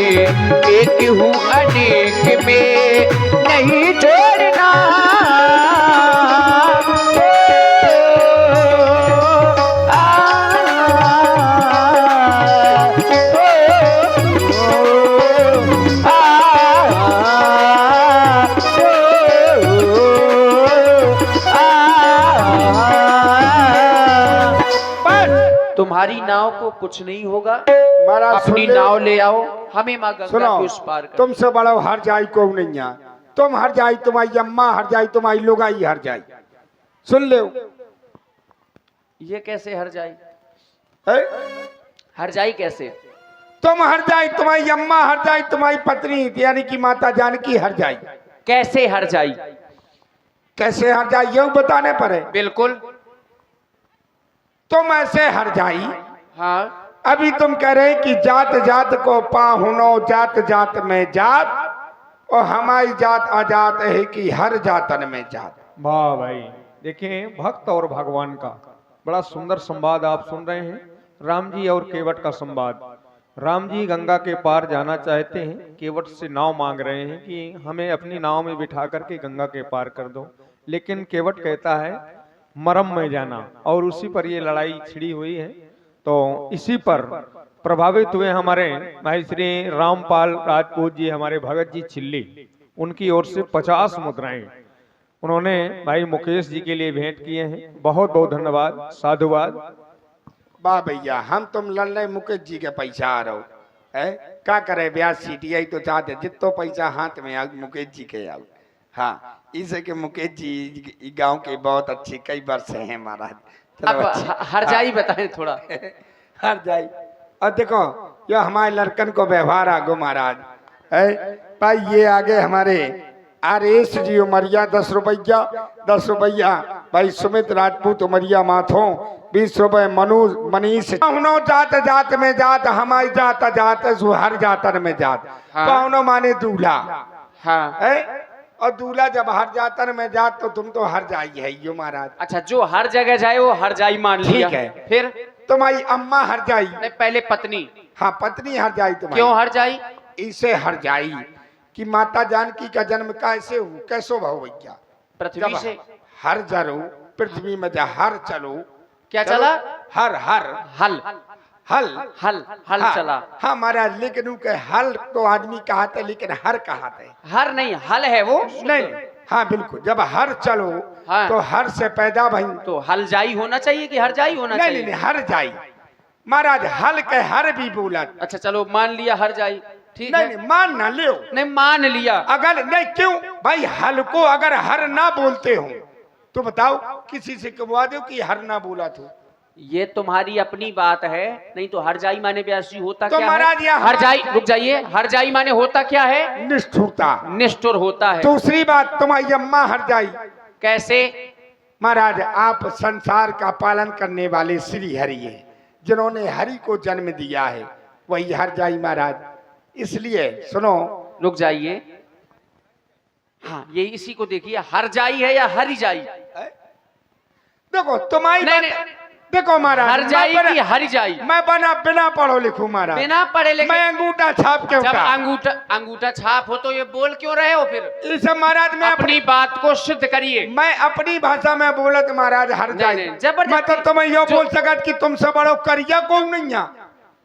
एक हूँ अनेक में नहीं जोड़ना। तुम्हारी नाव को कुछ नहीं होगा, अपनी नाव ले आओ, हमें माँ गंगा के उस पार कर। तुमसे बड़ा हर जाई को नहीं है, तुम हर जाई, तुम्हारी अम्मा हर जाई, तुम्हारी लोगाई हर जाई। सुन ले ये कैसे हर जाई? है? हर जाई कैसे? तुम हर जाई, तुम्हारी अम्मा हर जाई, तुम्हारी पत्नी यानी कि माता जानकी हर जाई। कैसे हर जाई? कैसे हर जाई ये बताने पड़े। बिल्कुल। तुम ऐसे हर जाई, हाँ अभी तुम कह रहे कि जात जात को पाहुनो, जात जात में जात, और हमारी जात आजात है कि हर जातन में जात। वाह भाई, देखिए भक्त और भगवान का बड़ा सुंदर संवाद आप सुन रहे हैं। राम जी और केवट का संवाद। राम जी गंगा के पार जाना चाहते हैं, केवट से नाव मांग रहे हैं कि हमें अपनी नाव में बिठा करके गंगा के पार कर दो, लेकिन केवट कहता है मरम में जाना, और उसी पर ये लड़ाई छिड़ी हुई है। तो इसी पर प्रभावित हुए हमारे भाई श्री रामपाल राजपूत जी, हमारे भगत जी छिल्ली, उनकी ओर से 50 मुद्राएं उन्होंने भाई मुकेश जी के लिए भेंट किए हैं। बहुत बहुत धन्यवाद, साधुवाद। वाह भैया, हम तुम लड़ रहे मुकेश जी के पैसा आ रहो है, क्या करे ब्याज सीटी तो चाहते जितो पैसा हाथ में आओ मुकेश जी के आओ। हाँ, इसे के मुकेश जी गांव के बहुत अच्छे कई वर्ष हैं महाराज। अब हर जाई बताएं थोड़ा। हर जाई, और देखो ये हमारे लड़कन को व्यवहार आगो महाराज है भाई। ये आगे हमारे आरएस जी उमरिया 10 रुपया, 10 रुपया भाई सुमित राजपूत उमरिया माथों, 20 रुपए मनीष। पाहुनो जात जात में जात, हमारी जात जात हर जातन में जात। हाँ। पाहुनो माने दूल्हा हाँ है, और दूल्हा जब हर जातन में जात तो तुम तो हर जाई है यो महाराज। अच्छा, जो हर जगह जाए वो हर जाई मान लिया। ठीक है। फिर तुम्हारी अम्मा हर जाई। नहीं, पहले पत्नी। हाँ, पत्नी हर जाई तुम्हारी। क्यों हर जाई? इसे हर जाई कि माता जानकी का जन्म कैसे हो, कैसो भाव भैया? पृथ्वी से हर जरो पृथ्वी में जा हर चलो। क्या चला? हर हर हल हल हल हल हाँ, चला। हाँ महाराज, लेकिन के हल तो आदमी कहते, लेकिन हर कहते हर नहीं, हल है वो। नहीं। हाँ बिल्कुल, जब हर चलो हाँ। तो हर से पैदा भाई तो हल जाई होना चाहिए कि हर जाई होना नहीं, चाहिए? नहीं हर जाई महाराज, हल के हर भी बोला। अच्छा चलो, मान लिया हर जाई, ठीक नहीं, है। नहीं मान ना लियो। नहीं, मान लिया। अगर नहीं, क्यों भाई, हल को अगर हर ना बोलते हो तो बताओ, किसी से कहवा दो कि हर ना बोला तो। ये तुम्हारी अपनी बात है, नहीं तो हर जाई माने ब्यासी होता तो क्या महाराज है? यहाँ हर जाई, रुक जाइए, हर जाई माने होता क्या है? निष्ठुरता। निष्ठुर होता है। दूसरी बात, तुम्हारी अम्मा हर जाई। कैसे? महाराज, आप संसार का पालन करने वाले श्री हरि हैं, जिन्होंने हरि को जन्म दिया है, वही हर जाई महाराज। इसलिए सुनो, रुक जाइए। हाँ, ये इसी को देखिए, हर जाई है या हरी जाई? देखो तुम्हारी नहीं, बात- नहीं। देखो महाराज, हर जाई मैं की हरी जाई? मैं बिना पढ़ो लिखू महाराज, बिना पढ़े लिखे? मैं अंगूठा छाप के जब उठा। अंगूठा छाप हो तो ये बोल क्यों रहे हो फिर? इसे महाराज मैं अपनी बात को सिद्ध करिए। मैं अपनी भाषा में बोलत महाराज हर नहीं, जाई। नहीं, जबरदस्ती। मैं तो तुम्हें यो बोल सकत कि तुमसे बड़ो करिया कौन नहीं है।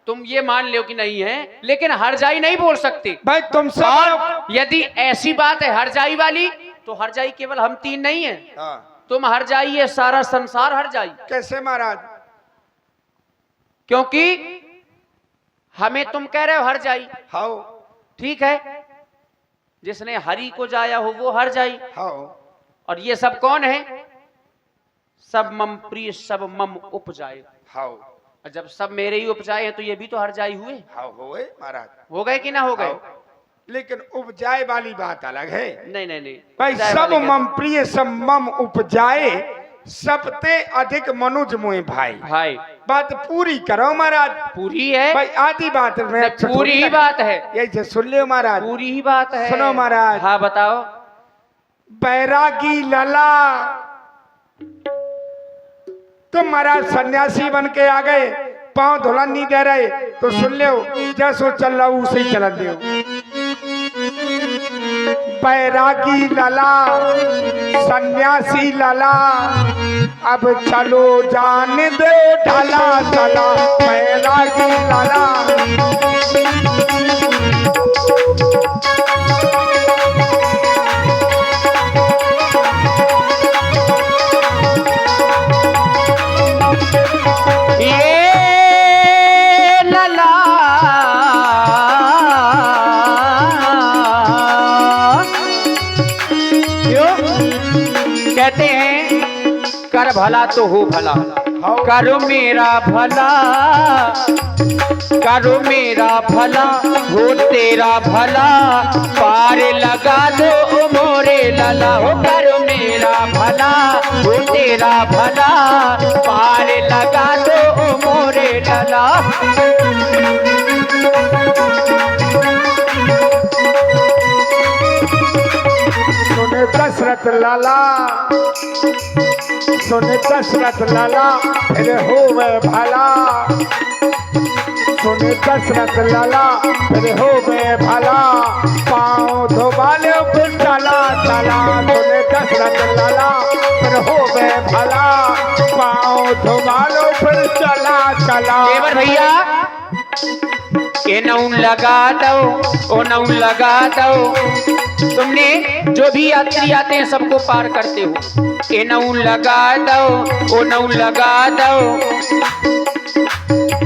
तुम ये मान लो कि नहीं है, लेकिन हर जाई नहीं बोल सकते। भाई तुमसे और यदि ऐसी बात है हर जाई वाली, तो हर जाई केवल हम तीन नहीं है। हाँ। तुम हर जाई, ये सारा संसार हर जाई। कैसे महाराज? क्योंकि हमें तुम कह रहे हो हर जाई, हाओ ठीक है। जिसने हरि को जाया हो वो हर जाई। हाओ। और ये सब कौन है? सब मम प्रिय सब मम उपजाए। हाओ। और जब सब मेरे ही उपजाए हैं तो ये भी तो हर जाई हुए। हाओ होए महाराज। हो गए कि ना हो गए? हाओ। लेकिन उपजाए वाली बात अलग है। नहीं नहीं नहीं, भाई उपजाए सब वाले क्या? मम प्रिय सब मम उपजाए, सबते अधिक मनुज मोए भाई। भाई बात पूरी करो महाराज। पूरी है भाई आधी बात में नहीं, पूरी ही बात है। यही सुन लियो महाराज। पूरी ही बात है। सुनो महाराज। हाँ बताओ। बैरागी लला, तुम महाराज सन्यासी बन के आ गए, पांव धुलन नहीं दे रहे, तो सुन लो, जैसो चल रहा उसे ही चलन दो। बैरागी लला, सन्यासी लला, अब चलो जान दे ढला चला। बैरागी लला, कहते हैं कर भला तो हो भला, करो मेरा भला, करो मेरा भला, हो तेरा भला, पार लगा दो मोरे लला, हो करो मेरा तेरा भला, ओ तेरा भला, पार लगा दो ओ मोरे लला। सुने दशरथ लाला, सुने दशरथ लाला, फिर होवे भला। सुने दशरथ लाला, फिर होवे भला, पाँव धोबाले फिर चला चला। सुने दशरथ लाला, फिर होवे भला, पाँव धोबालो फिर चला चला। केवट भैया ये नौन लगा दो, ओ नौन लगा दो। तुमने जो भी यात्री आते हैं सबको पार करते हो। ये नौन लगा दो, ओ नौन लगा दो।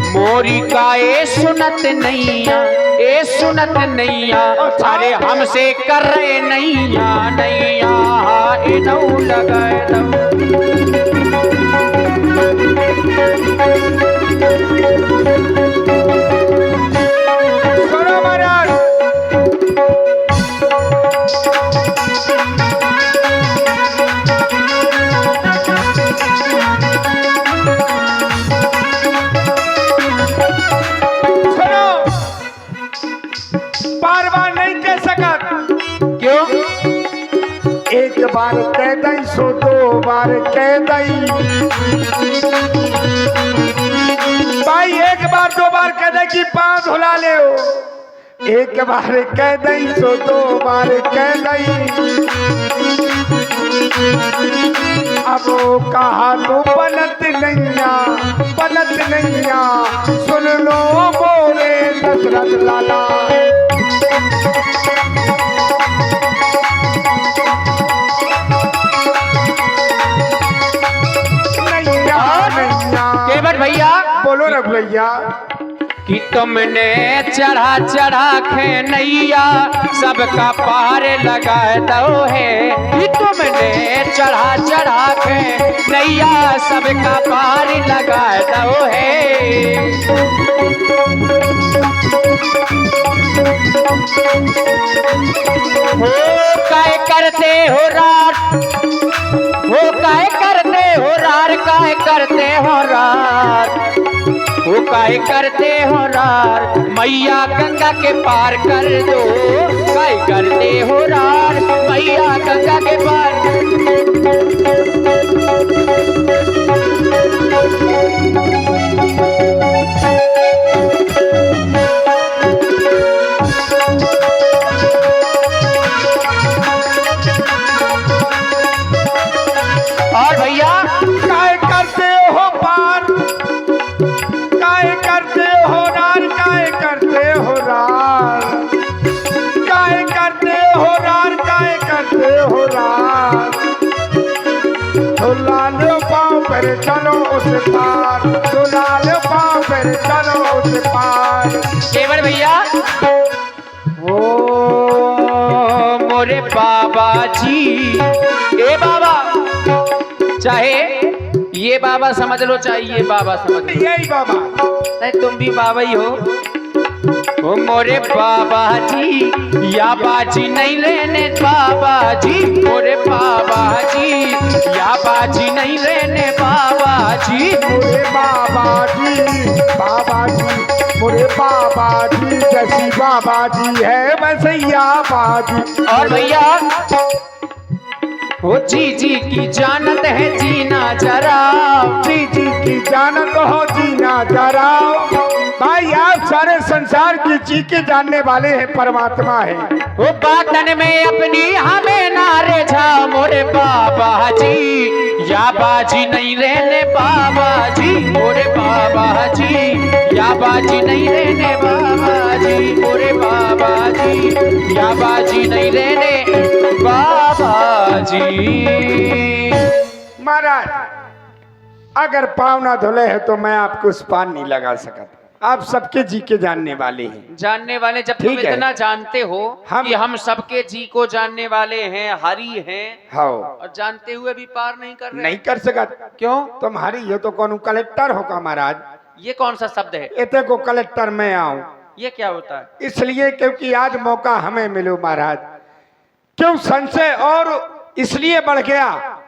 मोरी का ए सुनत नैया, ए सुनत नैया, अरे हमसे कर रहे नैया नैया, ए नौन लगा दो। सुनो महाराज, सुनो, बार बार नहीं कह सकत। क्यों? एक बार कह दई सो दो बार कह दई। भाई एक बार दो बार कह दई कि पाँव धुला ले हो। एक बार कह दई सो दो बार कह दई। अब वो कहा तो बनत नैया, बनत नैया, सुन लो मोरे दशरथ लाला। नैया नैया, केवट भैया बोलो रघु भैया। कि तुमने चढ़ा चढ़ा के नैया सबका पार लगा दो है। कि तुमने चढ़ा चढ़ा के नैया सबका पार लगा दो है। हो काय करते हो रात, हो काय करते हो रार, काय करते हो रात, वो काय करते हो रार, मैया गंगा के पार कर दो। काय करते हो रार, मैया गंगा के पार। और भैया काय करते हो पार, काय करते हो रार, काय करते हो रार, काय करते हो रार, काय करते हो रार। दुलाल पाँव पर चलो उस पार, दुलाल पाँव पर चलो उस पार। केवल भैया ओ मोरे बाबा जी, ए बाबा, चाहे ये बाबा समझ लो चाहे ये बाबा समझ लो, यही बाबा, नहीं तुम भी बाबा ही हो। ओ मोरे बाबा जी, या बाजी नहीं लेने बाबा जी, मोरे बाबा जी, या बाजी नहीं लेने बाबा जी। मोरे बाबा जी, बाबा जी, मोरे बाबा जी, जैसी बाबा जी है वैसैया बाजी। और भैया वो जी जी की जानत है जीना जरा, जी जी की जानत हो जीना जरा। भाई आप सारे संसार की जी के जानने वाले हैं, परमात्मा है। वो बातन में अपनी हमें नारे जाओ मोरे बाबा जी, या बाजी नहीं रहने बाबा जी, मोरे बाबा जी, या बाजी नहीं रहने बाबा जी, मोरे बाबा जी, या बाजी नहीं रहने बाबा जी। महाराज अगर पाँव ना धुले है तो मैं आपको उस पार नहीं लगा सकता। आप सबके जी के जानने वाले हैं। जानने वाले जब तुम ठीक है। इतना जानते हो कि हम सबके जी को जानने वाले हैं, हरि हैं, हाँ, और जानते हुए भी पार नहीं कर रहे, नहीं कर सका। क्यों? तुम्हारी ये तो कौन कलेक्टर होगा महाराज। ये कौन सा शब्द है? इतने को कलेक्टर में आऊं ये क्या होता है? इसलिए क्योंकि आज मौका हमें मिलो महाराज। क्यों संशय और इसलिए बढ़ गया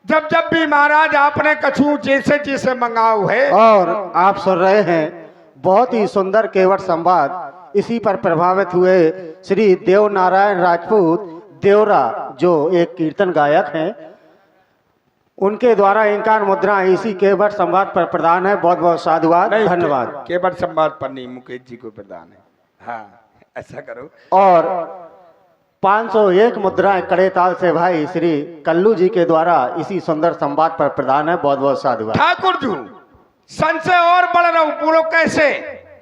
जब जब भी महाराज आपने कछु जैसे जैसे मंगाओ है। और आप सुन रहे हैं बहुत ही सुंदर केवट संवाद। इसी पर प्रभावित हुए श्री देव नारायण राजपूत देवरा, जो एक कीर्तन गायक हैं, उनके द्वारा इंकार मुद्रा इसी केवट संवाद पर प्रदान है। बहुत बहुत साधुवाद, नहीं, धन्यवाद। केवट संवाद पर नहीं, मुकेश जी को प्रदान है। हाँ, ऐसा करो। और 501 मुद्राएं कड़े ताल से भाई श्री कल्लू जी के द्वारा इसी सुंदर संवाद पर प्रदान है। बहुत बहुत साधुवाद। ठाकुर जी, संशय और बढ़ रहा हूं, बोलो कैसे?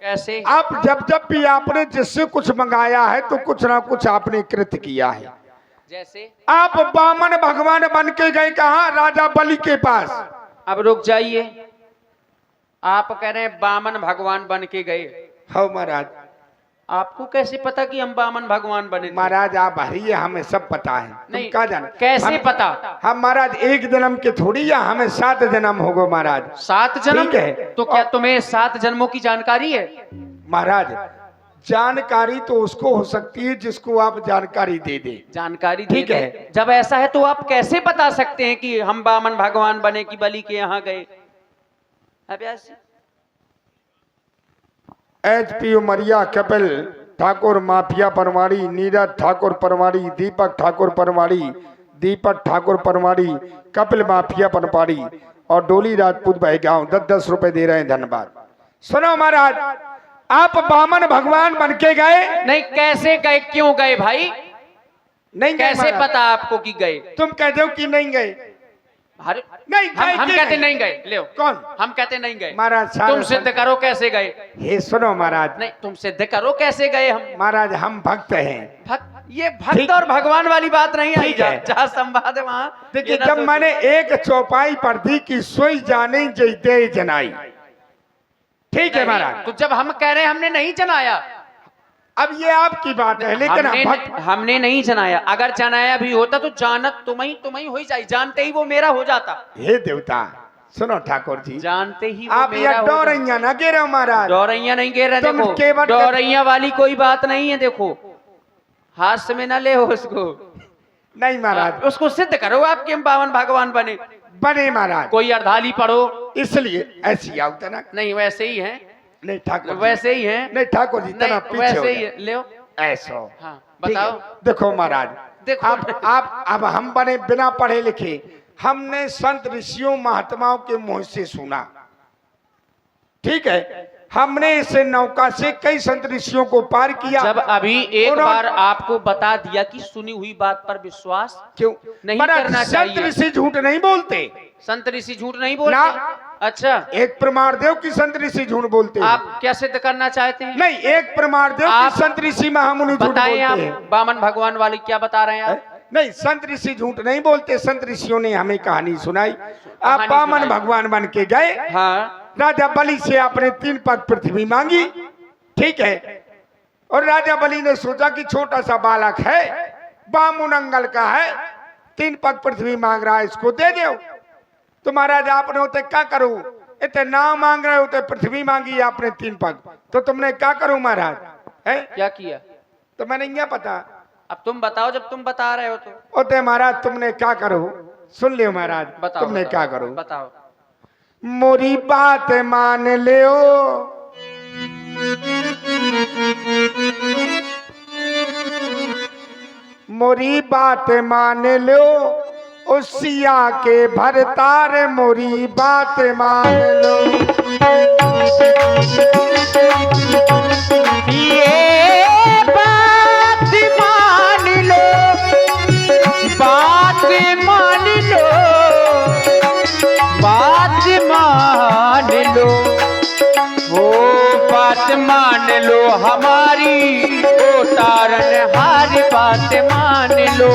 कैसे? आप जब जब भी आपने जिससे कुछ मंगाया है तो कुछ ना कुछ आपने कृत किया है। जैसे आप बामन भगवान बन के गए कहा? राजा बलि के पास। अब रुक जाइए, आप कह रहे हैं बामन भगवान बन के गए। हाँ महाराज। आपको कैसे पता कि हम बामन भगवान बने थे? महाराज आप हरिये, हमें सब पता है। नहीं, क्या जाने कैसे पता? हम महाराज एक जन्म के थोड़ी, या हमें 7 जन्म होगो महाराज। 7 जन्म? ठीक है। तो क्या तुम्हें 7 जन्मों की जानकारी है? महाराज जानकारी तो उसको हो सकती है जिसको आप जानकारी दे दे। जानकारी ठीक दे है। दे। जब ऐसा है तो आप कैसे बता सकते हैं कि हम बामन भगवान बने कि बलि के यहाँ गए? अभ्यास HP उमरिया, कपिल ठाकुर माफिया परमाड़ी, नीरज ठाकुर परमाड़ी, दीपक ठाकुर परमाड़ी, दीपक ठाकुर परमाड़ी, कपिल माफिया परमाड़ी और डोली राजपूत बहगांव 10-10 रुपए दे रहे हैं। धन्यवाद। सुनो महाराज, आप बामन भगवान बन के गए? नहीं, कैसे गए, क्यों गए भाई? नहीं गए कैसे महाराज। पता आपको कि गए? तुम कहते हो कि नहीं गए? अरे नहीं हम कहते नहीं गए। ले कौन? हम कहते नहीं गए। महाराज तुम सिद्ध करो कैसे गए। हे सुनो महाराज, नहीं, तुम सिद्ध करो कैसे गए। हम महाराज हम भक्त हैं। ये भक्त ठीक। और भगवान वाली बात नहीं आई। ठीक है। जहाँ संवाद है वहाँ देखिए, जब मैंने एक चौपाई पर दी कि सोई जाने जैते जनाई। ठीक है महाराज। तो जब हम कह रहे हैं हमने नहीं जनाया, अब ये आपकी बात है, लेकिन हम भक्त। हमने नहीं जनाया। अगर जनाया भी होता तो जानत तुम ही हो जाए। जानते ही वो मेरा हो जाता। हे देवता, सुनो ठाकुर जी, जानते ही वो आप मेरा ये हो डोरैया ना गिरे हो महाराज। डोरैया नहीं गिर रहे। तुम देखो, केवट- डोरैया वाली कोई बात नहीं है। देखो, हाथ में ना ले हो उसको। नहीं महाराज, उसको सिद्ध करो आपके हम बावन भगवान बने। बने महाराज। कोई अर्धाली पढ़ो। इसलिए ऐसी आवता ना। नहीं, वैसे ही है। नहीं ठाकुर जी, वैसे ही है। नहीं ठाकुर जी, तना नहीं, पीछे वैसे हो ही जाए। है। ले ऐसो। हाँ, ठीक है। बताओ। देखो महाराज, देखो। आप अब हम बने बिना पढ़े लिखे, हमने संत ऋषियों महात्माओं के मुंह से सुना। ठीक है, हमने इस नौका से कई संत ऋषियों को पार किया। जब अभी एक उन्होंने- बार आपको बता दिया कि सुनी हुई बात पर विश्वास क्यों नहीं महाराज, करना संत चाहिए। ऋषि झूठ नहीं बोलते। संत ऋषि झूठ नहीं बोलते। ना। अच्छा, एक प्रमाण देव की संत ऋषि झूठ बोलते हैं। आप क्या सिद्ध करना चाहते हैं? नहीं, एक प्रमाण देव आप की संत ऋषि महामुनि झूठ बताएं बोलते आप। हैं। बामन भगवान वाली क्या बता रहे हैं आप? नहीं, संत ऋषि झूठ नहीं बोलते। संत ऋषियों ने हमें कहानी सुनाई। आप कहानी बामन सुनाई। भगवान बन के गए। हाँ। राजा बलि से आपने 3 पग पृथ्वी मांगी। ठीक है, और राजा बलि ने सोचा कि छोटा सा बालक है, बामुनंगल का है, 3 पग पृथ्वी मांग रहा है, इसको दे दो। तो महाराज आपने होते क्या करो, इतने नाम मांग रहे होते, पृथ्वी मांगी आपने 3 पग, तो तुमने क्या करो महाराज? है क्या किया? तो मैंने क्या पता। अब तुम बताओ, जब तुम बता रहे हो तो होते महाराज तुमने क्या करो, सुन लियो महाराज। बताओ। तुमने बताओ, क्या करो? बताओ। मोरी बात मान लियो, मोरी बात मान लो, उसिया के भरतार मोरी बात मान लो। ये बात मान लो, बात मान लो, बात मान लो, वो बात मान लो हमारी, ओ तारन हारी बात मान लो,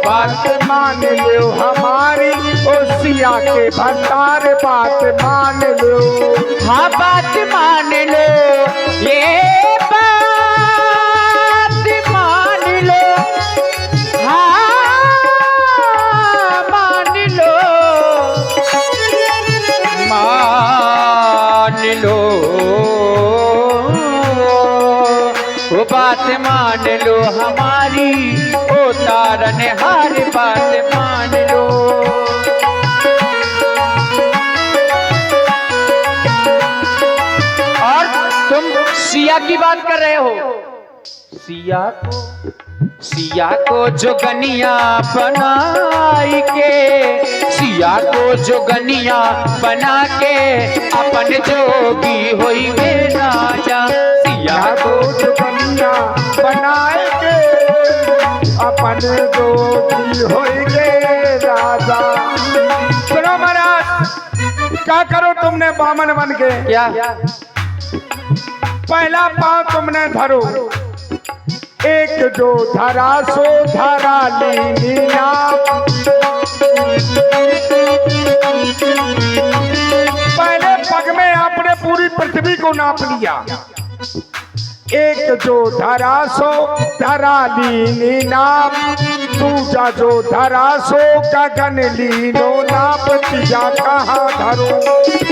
बात मान लो हमारी, उसिया के भरतार बात मान लो। हाँ बात मान लो, ये बात मान लो, हाँ मान लो, मान लो, वो बात मान लो हमारी, ओ तारन हार बात मान लो। और तुम सिया की बात कर रहे हो। सिया को जोगनिया बनाई के, सिया को जोगनिया बना के अपन जोगी होई गे राजा। सिया को जोगनिया बनाए के अपन जोगी होई गे राजा। सुनो महाराज, क्या करो तुमने बामन बन के? क्या? पहला पांव तुमने धरो, एक जो धरा सो धरा लीनी नाम। पहले पग में आपने पूरी पृथ्वी को नाप लिया। एक जो धरा सो धरा लीनी नाम, दूजा जो धरा सो गगन लीनो नाप। तीजा कहाँ धरूं,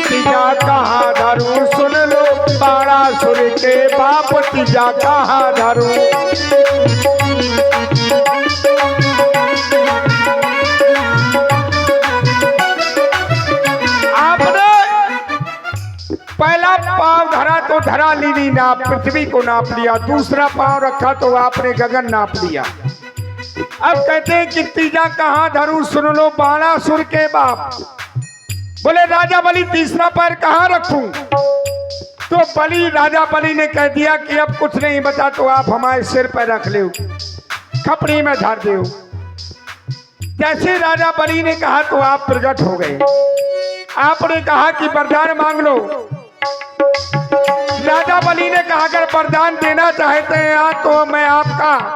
तीजा कहाँ धरूं, सुन लो बाणासुर के बाप। तीजा कहाँ धरूं। आपने पहला पांव धरा तो धरा लीनी नाप, पृथ्वी को नाप लिया। दूसरा पांव रखा तो आपने गगन नाप लिया। अब कहते हैं कि तीजा कहाँ धरूं, सुन लो बाणासुर के बाप। बोले राजा बलि तीसरा पैर कहाँ रखूं? तो बलि राजा बलि ने कह दिया कि अब कुछ नहीं बचा तो आप हमारे सिर पर रख ले, खपड़ी में धर दो। जैसे राजा बलि ने कहा तो आप प्रकट हो गए। आपने कहा कि वरदान मांग लो। राजा बलि ने कहा अगर वरदान देना चाहते हैं आप तो मैं आपका,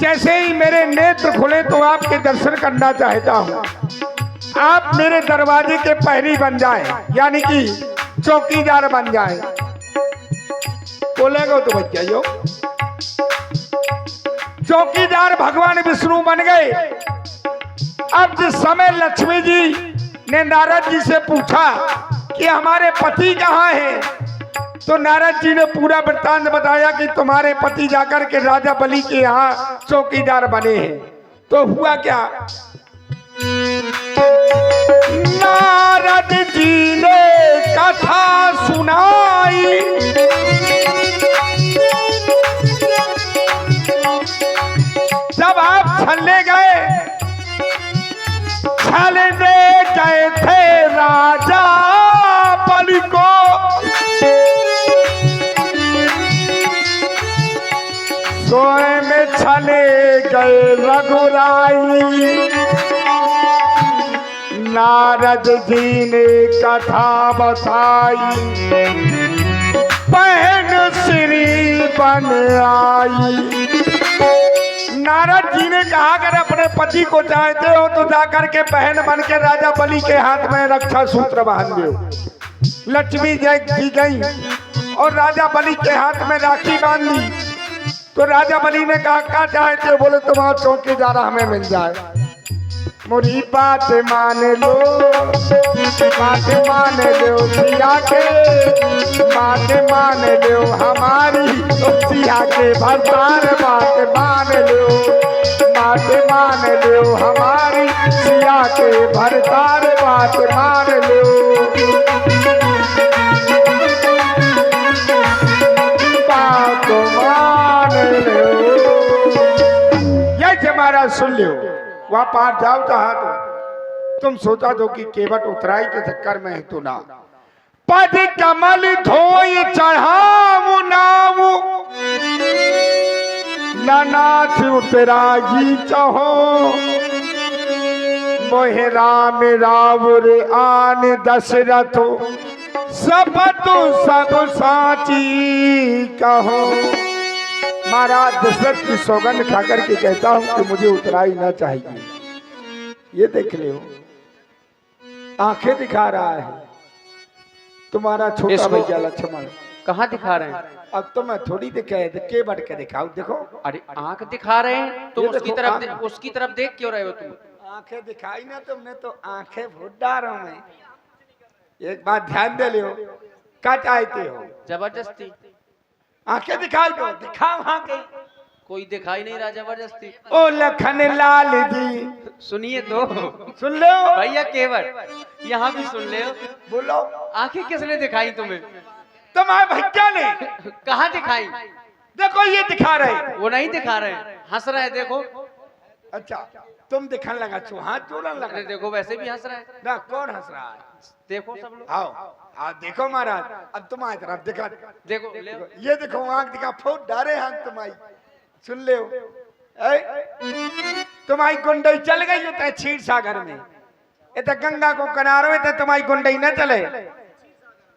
जैसे ही मेरे नेत्र खुले तो आपके दर्शन करना चाहता हूं। आप मेरे दरवाजे के पहरी बन जाए, यानी कि चौकीदार बन जाए। बोलेगा तो बच जाइयो। चौकीदार भगवान विष्णु बन गए। अब जिस समय लक्ष्मी जी ने नारद जी से पूछा कि हमारे पति कहाँ हैं, तो नारद जी ने पूरा वृत्तांत बताया कि तुम्हारे पति जाकर के राजा बलि के यहाँ चौकीदार बने हैं। तो हुआ क्या? नारद जी ने कथा सुनाई, जब आप छलने गए, छलने गए थे राजा बलि को, सोए में छले गए रघुराई। नारद जी ने कथा बताई, बहन श्री बन आई। नारद जी ने कहा अगर अपने पति को चाहते हो तो जाकर के बहन बन के राजा बलि के हाथ में रक्षा सूत्र बांध दो। लक्ष्मी जी गई और राजा बलि के हाथ में राखी बांध दी। तो राजा बलि ने कहा क्या चाहते हो? बोले तुम्हारा चौकीदार हमें मिल जाए। मोरी बात मान लो, बात मान लो सिया के, बात मान लो हमारी तो सिया के भरतार। बात मान लो, बात मान लो हमारी सिया के भरतार। बात मान लो, बात मान लो। ये हमारा सुन लो। वहां पार जाओ चाहा तो तुम सोचा दो कि केवट उतराई के चक्कर में है तो ना। पद कमल धोई चढ़ाऊ नाऊ, नाथ उतराई चहो। मोहे राम रावुर आन दशरथ, सब तु सब साची कहो। महाराज दशरथ की सौगंध खाकर के कहता हूं कि मुझे उतराई ना चाहिए। ये देख ले, आंखें दिखा रहा है तुम्हारा छोटा भैया लक्ष्मण। कहाँ दिखा रहे हैं? अब तो मैं थोड़ी दिखाए के बढ़ के दिखाऊं। देखो, अरे आंख दिखा रहे हैं तुम, उसकी तरफ देख क्यों रहे हो तुम? आंखें दिखाई ना तुमने तो आंखें फूट डाल रहा मैं। एक बात ध्यान दे लियो, क्या चाहते हो? जबरदस्ती आंखें दिखाई दो, दिखाओ आंखें। कोई दिखाई नहीं रहा, जबरदस्ती। ओ लखन लाल जी सुनिए तो सुन लो भैया केवट, यहाँ भी सुन ले। बोलो आंखें किसने दिखाई तुम्हें? तुम्हारे भैया ने। कहाँ दिखाई? देखो ये दिखा रहे। वो नहीं दिखा रहे, हंस रहे, देखो। अच्छा तुम दिखाने लगा छो, हाथ जोड़ने अरे लगा। देखो वैसे भी हंस रहा है, ना कौन हंस रहा है? देखो सब लोग। आओ आओ देखो महाराज, अब तुम्हारी तरफ दिखा। देखो ले। ये देखो आंख दिखा, फूट डारे आंख तुम्हारी। सुन ले तुम्हारी गुंडई चल गई होता है क्षीर सागर में। ये तो गंगा को किनारों में तो तुम्हारी गुंडई न चले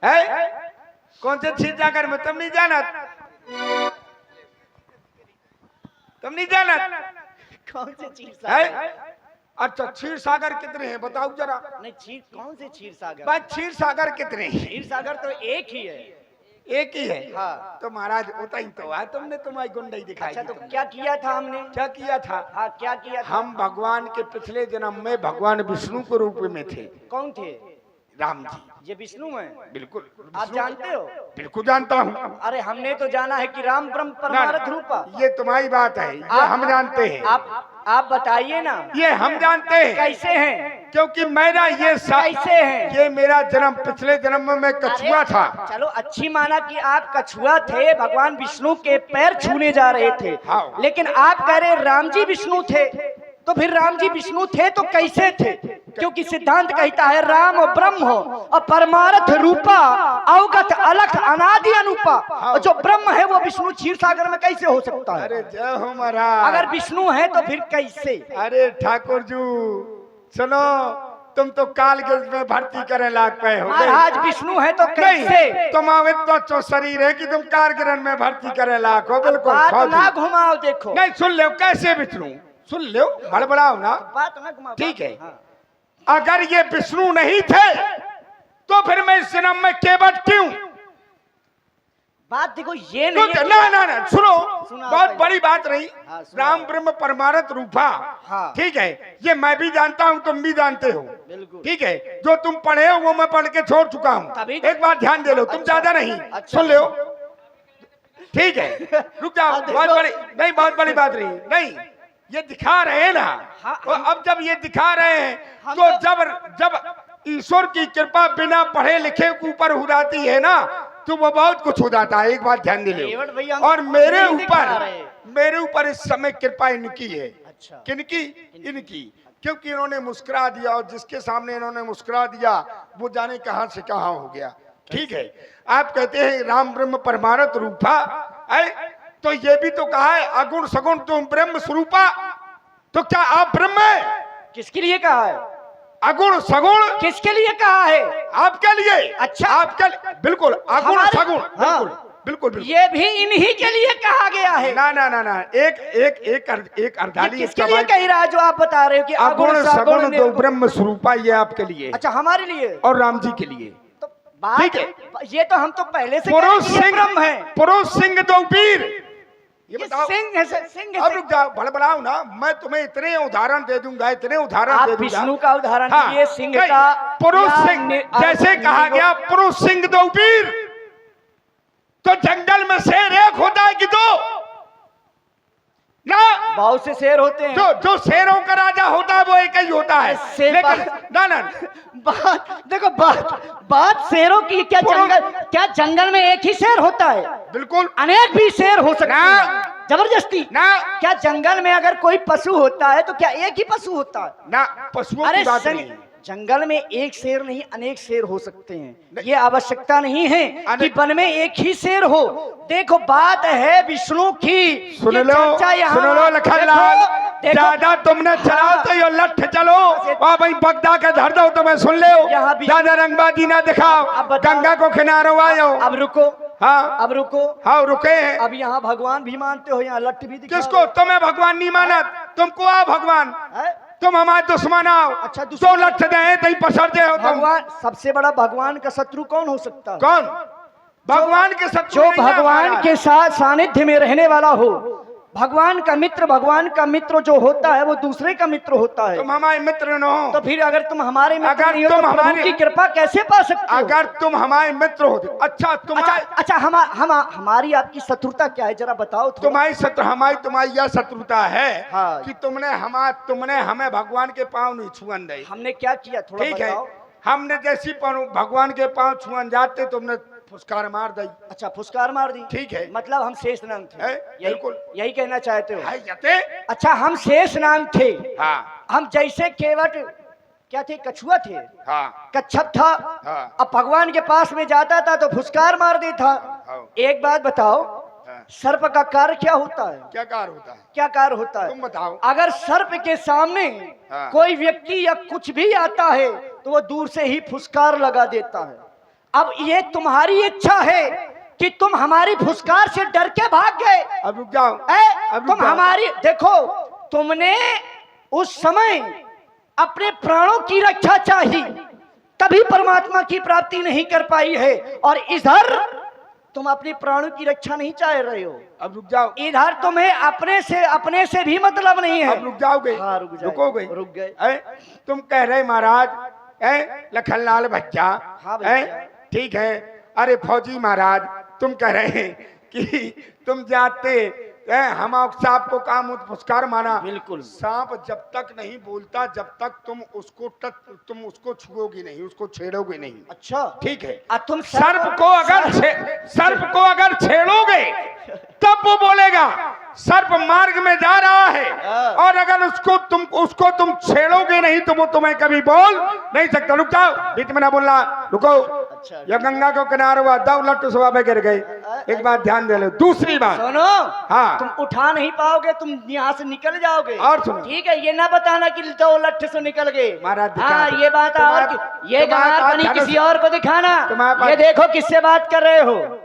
है। कौन से क्षीर सागर में? तुम नहीं जाना, तुम नहीं जाना। कौन से क्षीर है? सागर? अच्छा क्षीर सागर कितने हैं बताओ जरा। नहीं, क्षीर कौन से क्षीर सागर? बस क्षीर सागर कितने हैं? क्षीर सागर तो एक ही है। एक ही है। हाँ। तो महाराज होता ही तो है, तुमने तुम्हारी गुंडई दिखाई। अच्छा तो तुमने। क्या किया था हमने? क्या किया था? हाँ क्या किया था? हम भगवान के पिछले जन्म में भगवान विष्णु के रूप में थे। कौन थे? राम जी। ये विष्णु है? बिल्कुल आप विष्णु- जानते हो? बिल्कुल जानता हूँ। अरे हमने तो जाना है कि राम ब्रह्म ना, परमार्थ रूपा। ये तुम्हारी बात है, ये हम जानते हैं। आप बताइए ना, ये हम जानते हैं कैसे हैं? क्योंकि मेरा ये कैसे हैं? ये मेरा जन्म पिछले जन्म में मैं कछुआ अरे, था। चलो अच्छी माना कि आप कछुआ थे, भगवान विष्णु के पैर छूने जा रहे थे। हाँ। लेकिन आप कह रहे राम जी विष्णु थे, तो फिर राम जी विष्णु थे तो कैसे थे? क्योंकि सिद्धांत कहता है राम और ब्रह्म हो और परमार्थ रूपा अवगत अलख अनादि अनुपा। और जो ब्रह्म है वो विष्णु क्षीर सागर में कैसे हो सकता है? अरे जय हो महाराज। अगर विष्णु है तो फिर कैसे? अरे ठाकुर जी सुनो, तुम तो कालगृह में भर्ती करे लाग पे हो गए। महाराज विष्णु है तो कैसे? नहीं, तुम तो शरीर है कि तुम कालगृह में भर्ती करे लाग हो। बिल्कुल बात फौजी। ना घुमाओ, देखो नहीं सुन लो कैसे विष्णु, सुन लो बड़बड़ाओ ना। बात ना घुमाओ। ठीक है। हाँ। अगर ये विष्णु नहीं थे तो फिर मैं इस जन्म में केवट क्यों? बात देखो ये नहीं है ना ना ना सुनो, सुना बहुत भाई। बड़ी बात रही। हाँ, सुना। राम ब्रह्म परमार्थ रूपा। हाँ। ठीक है, ये मैं भी जानता हूँ, तुम भी जानते हो। बिल्कुल। ठीक है, जो तुम पढ़े हो वो मैं पढ़ के छोड़ चुका हूँ। तभी- एक बात ध्यान दे लो, तुम अच्छा। ज्यादा नहीं अच्छा। सुन लो। ठीक है रुक जाओ, हाँ, देखो। बहुत बड़ी नहीं, बहुत बड़ी बात रही। नहीं ये दिखा रहे हैं ना। हाँ, और अब जब ये दिखा रहे हैं हम तो तो- जब ईश्वर की कृपा बिना पढ़े लिखे के ऊपर हो जाती है ना, तो वो बहुत कुछ हो जाता है। एक बात ध्यान दे केवट भैया लो। हम और मेरे नहीं दिखा रहे। मेरे ऊपर इस समय कृपा इनकी है। अच्छा। किनकी? इनकी। क्योंकि इन्होंने मुस्कुरा दिया और जिसके सामने इन्होंने मुस्कुरा दिया वो जाने कहां से कहां हो गया। ठीक है, आप कहते हैं राम ब्रह्म परमार्थ रूपा है, तो ये भी तो कहा है अगुण सगुण तुम ब्रह्म स्वरूपा। तो क्या आप ब्रह्म है? किसके लिए कहा है? अगुण सगुण किसके लिए कहा है? आपके लिए। अच्छा। आपके बिल्कुल अगुण हमारे- सगुण हाँ। बिल्कुल बिल्कुल। ये भी इन्हीं के लिए कहा गया है। ना ना ना ना, एक एक एक एक ये अर्धाली किसके लिए कह रहा है जो आप बता रहे हो कि अगुण सगुण दो निर्गुण? ब्रह्म स्वरूपा, ये आपके लिए अच्छा हमारे लिए। और राम जी के लिए। तो बात ठीक है। ये तो हम तो पहले से कह रहे पुरुष हैं कि ये सिंह ब्रह्म है। पुरुष सिंह दो वीर। ये ये बताओ। सिंह है, सिंह है, अब रुक जाओ, बड़बड़ाओ ना। मैं तुम्हें इतने उदाहरण दे दूंगा, इतने उदाहरण आप दे दूंगा। विष्णु का उदाहरण हाँ, दीजिए, सिंह नहीं, का पुरुष या सिंह नि- जैसे नि- कहा नि- गया पुरुष सिंह दो वीर, तो जंगल में शेर एक होता है कि दो? ना, बहुत से शेर होते हैं। जो शेरों का राजा होता है वो एक ही होता है। शेर लेकिन ना ना बात देखो, बात शेरों की। क्या जंगल में एक ही शेर होता है? बिल्कुल अनेक भी शेर हो सकते ना। हैं। जबरदस्ती ना क्या जंगल में अगर कोई पशु होता है तो क्या एक ही पशु होता है? ना, पशुओं अरे की बात नहीं। जंगल में एक शेर नहीं अनेक शेर हो सकते हैं। ये आवश्यकता नहीं है कि वन में एक ही शेर हो। देखो बात है विष्णु की। सुन ये लो चर्चा यहाँ- सुन लो लखनलाल, देखो, ज्यादा तुमने चलाओ तो ये लठ चलो वहाँ भाई बगदा के धर दो तो मैं सुन ले। यहाँ भी- ज्यादा रंगबाजी ना दिखाओ, अब बताओ। गंगा को किनारो आयो। अब रुको, हाँ अब रुको। हाँ रुके हैं। अब यहाँ भगवान भी मानते हो, यहाँ लठ भी दिखा किसको? तुम्हें भगवान नहीं माना, तुमको आओ भगवान। है? तुम हमारे दुश्मन आओ। अच्छा, दो दुश्मन- लठ दे तई पसरते हो तुम। भगवान सबसे बड़ा भगवान का शत्रु कौन हो सकता है? कौन? भगवान के शत्रु जो नहीं है भगवान हमारा। के साथ सानिध्य में रहने वाला हो, भगवान का मित्र जो होता है वो दूसरे का मित्र होता है। तुम हमारे मित्र न हो तो फिर अगर तुम हमारे मित्र अगर नहीं हो तुम तो प्रभु हमारे- की कृपा कैसे पा सकते हो? अगर तुम हमारे मित्र होते। अच्छा अच्छा हमारी आपकी शत्रुता क्या है जरा बताओ थोड़ा। तुम्हारी शत्रु तुम्हारी यह शत्रुता है हाँ। कि तुमने हमें भगवान के पाँव नहीं छुअन दे। हमने क्या किया थोड़ा ठीक है, बताओ। हमने जैसी भगवान के पाँव छुअन जाते तुमने फुसकार मार दी। अच्छा फुसकार मार दी। ठीक है। मतलब हम शेष नाम थे। है, बिल्कुल। यही कहना चाहते हो? है जते। अच्छा हम शेष नाम थे। हाँ हम जैसे केवट क्या थे, कछुआ थे, हाँ कच्छप था। हाँ। अब भगवान के पास में जाता था तो फुसकार मार देता। हाँ। एक बात बताओ, हाँ। सर्प का कार्य क्या होता है? क्या कार्य होता है? क्या कार्य होता है तुम बताओ। अगर सर्प के सामने हाँ। कोई व्यक्ति या कुछ भी आता है तो वो दूर से ही फुसकार लगा देता है। अब ये तुम्हारी इच्छा है कि तुम हमारी फुसकार से डर के भाग गए। अब रुक जाओ। अब रुक तुम जाओ। हमारी देखो, तुमने उस समय अपने प्राणों की रक्षा चाहिए, तभी परमात्मा की प्राप्ति नहीं कर पाई है। और इधर तुम अपने प्राणों की रक्षा नहीं चाह रहे हो। अब रुक जाओ। इधर तुम्हें अपने से भी मतलब नहीं है। अब रुक जाओगे? हाँ, रुक जाए। रुकोगे? रुक गए। तुम कह रहे महाराज लखनलाल भज्जा। हाँ भैया। ठीक है। अरे फौजी महाराज, तुम कह रहे हैं कि तुम जाते हम सांप को काम फुसकार माना। बिल्कुल। सांप जब तक नहीं बोलता जब तक तुम उसको छुओगे नहीं, उसको छेड़ोगे नहीं। अच्छा ठीक है। तुम सर्प को अगर छेड़ोगे तब वो बोलेगा। सर्प मार्ग में जा रहा है और अगर उसको तुम छेड़ोगे नहीं तो वो तुम्हें कभी बोल नहीं सकता। रुक जाओ, बीच में ना बोलना, रुको। अच्छा। यह गंगा को किनारा हुआ, दो लट्टू सभा पे गिर गए। एक बात ध्यान दे लो। दूसरी बात सुनो। हाँ। तुम उठा नहीं पाओगे, तुम यहाँ से निकल जाओगे। और सुनो। ठीक है, ये ना बताना कि दो लट्ठे से निकल गए। महाराज हाँ, दिखा- ये बात और ये गंवार किसी और को दिखाना। तुम्हारे पास- ये देखो किससे बात कर रहे हो।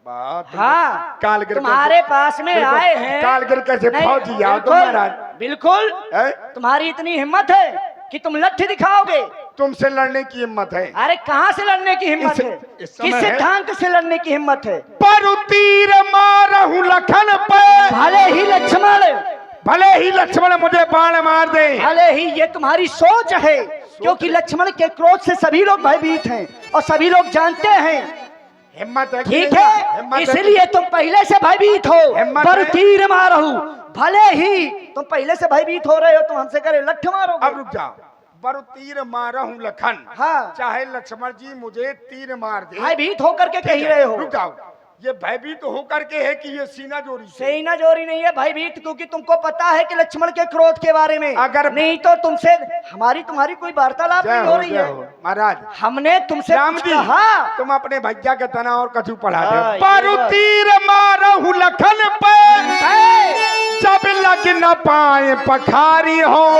बात हाँ, कालगिर तुम्हारे पास में बिल्कुल, आए हैं। कालगिर कैसे नहीं, फौजी आओ तुम बिल्कुल, महाराज। बिल्कुल। है? तुम्हारी इतनी हिम्मत है कि तुम लट्ठी दिखाओगे? तुमसे लड़ने की हिम्मत है? अरे कहाँ से लड़ने की हिम्मत है? इस समय किस है? सिद्धांत से लड़ने की हिम्मत है? पर तीर मारहूं लखन पे, भले ही लक्ष्मण मुझे बाण मार दे। भले ही, ये तुम्हारी सोच है, क्योंकि लक्ष्मण के क्रोध से सभी लोग भयभीत हैं और सभी लोग जानते हैं। हिम्मत है कि ठीक नहीं? है, हिम्मत इसलिए तुम पहले से भयभीत हो। हिम्मत पर है? तीर मारहूं, भले ही तुम पहले से भयभीत हो रहे हो, तुम हमसे करे लठ मारोगे। अब रुक जाओ। पर तीर मारहूं लखन, हाँ। चाहे लक्ष्मण जी मुझे तीर मार दे। भयभीत होकर के कह रहे हो। रुक जाओ। ये भयभीत होकर के है कि ये सीना जोरी से? सेना जोरी नहीं है, भयभीत, क्योंकि तुमको पता है कि लक्ष्मण के क्रोध के बारे में। अगर- नहीं तो तुमसे तुम्हारी कोई वार्तालाप नहीं हो रही जय है। हो। महाराज हमने तुमसे राम कुछ जी, कहा। तुम अपने भैया के तना और कछु पढ़ा हाँ, दे। ये पर बात। तीर मारहूं लखन पे, जब लग न पाए पखारी हो,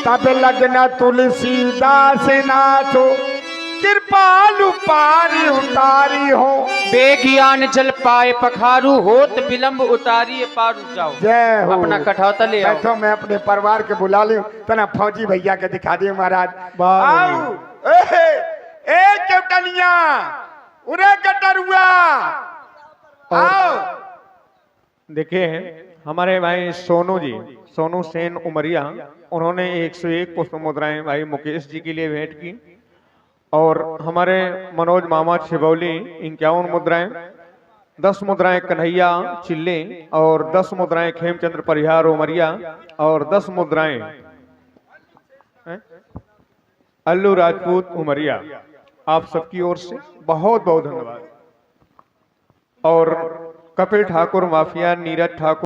तब लग न तुलसीदास नाथो, कृपालु पारी उतारी हो। बेगियान जल पाए पखारू, होत विलंब उतारी पारू जाओ। जय हो। अपना कठौता ले आओ। बैठो, मैं अपने परिवार के बुला लूं, तना फौजी भैया के दिखा दिए महाराज। वाह। आओ ए केवटनिया, उरे कटरुआ, आओ। देखिए हमारे भाई सोनू सेन उमरिया, उन्होंने 101 पुष्प मुद्राएं भाई मुकेश जी के लिए भेंट की। और हमारे मनोज मामा छिबौली 51 मुद्राएं, 10 मुद्राएं कन्हैया चिल्ले और 10 मुद्राएं खेमचंद्र परिहार उमरिया और 10 मुद्राएं अल्लू राजपूत उमरिया। आप सबकी ओर से बहुत बहुत धन्यवाद। और कपिल ठाकुर माफिया, नीरज ठाकुर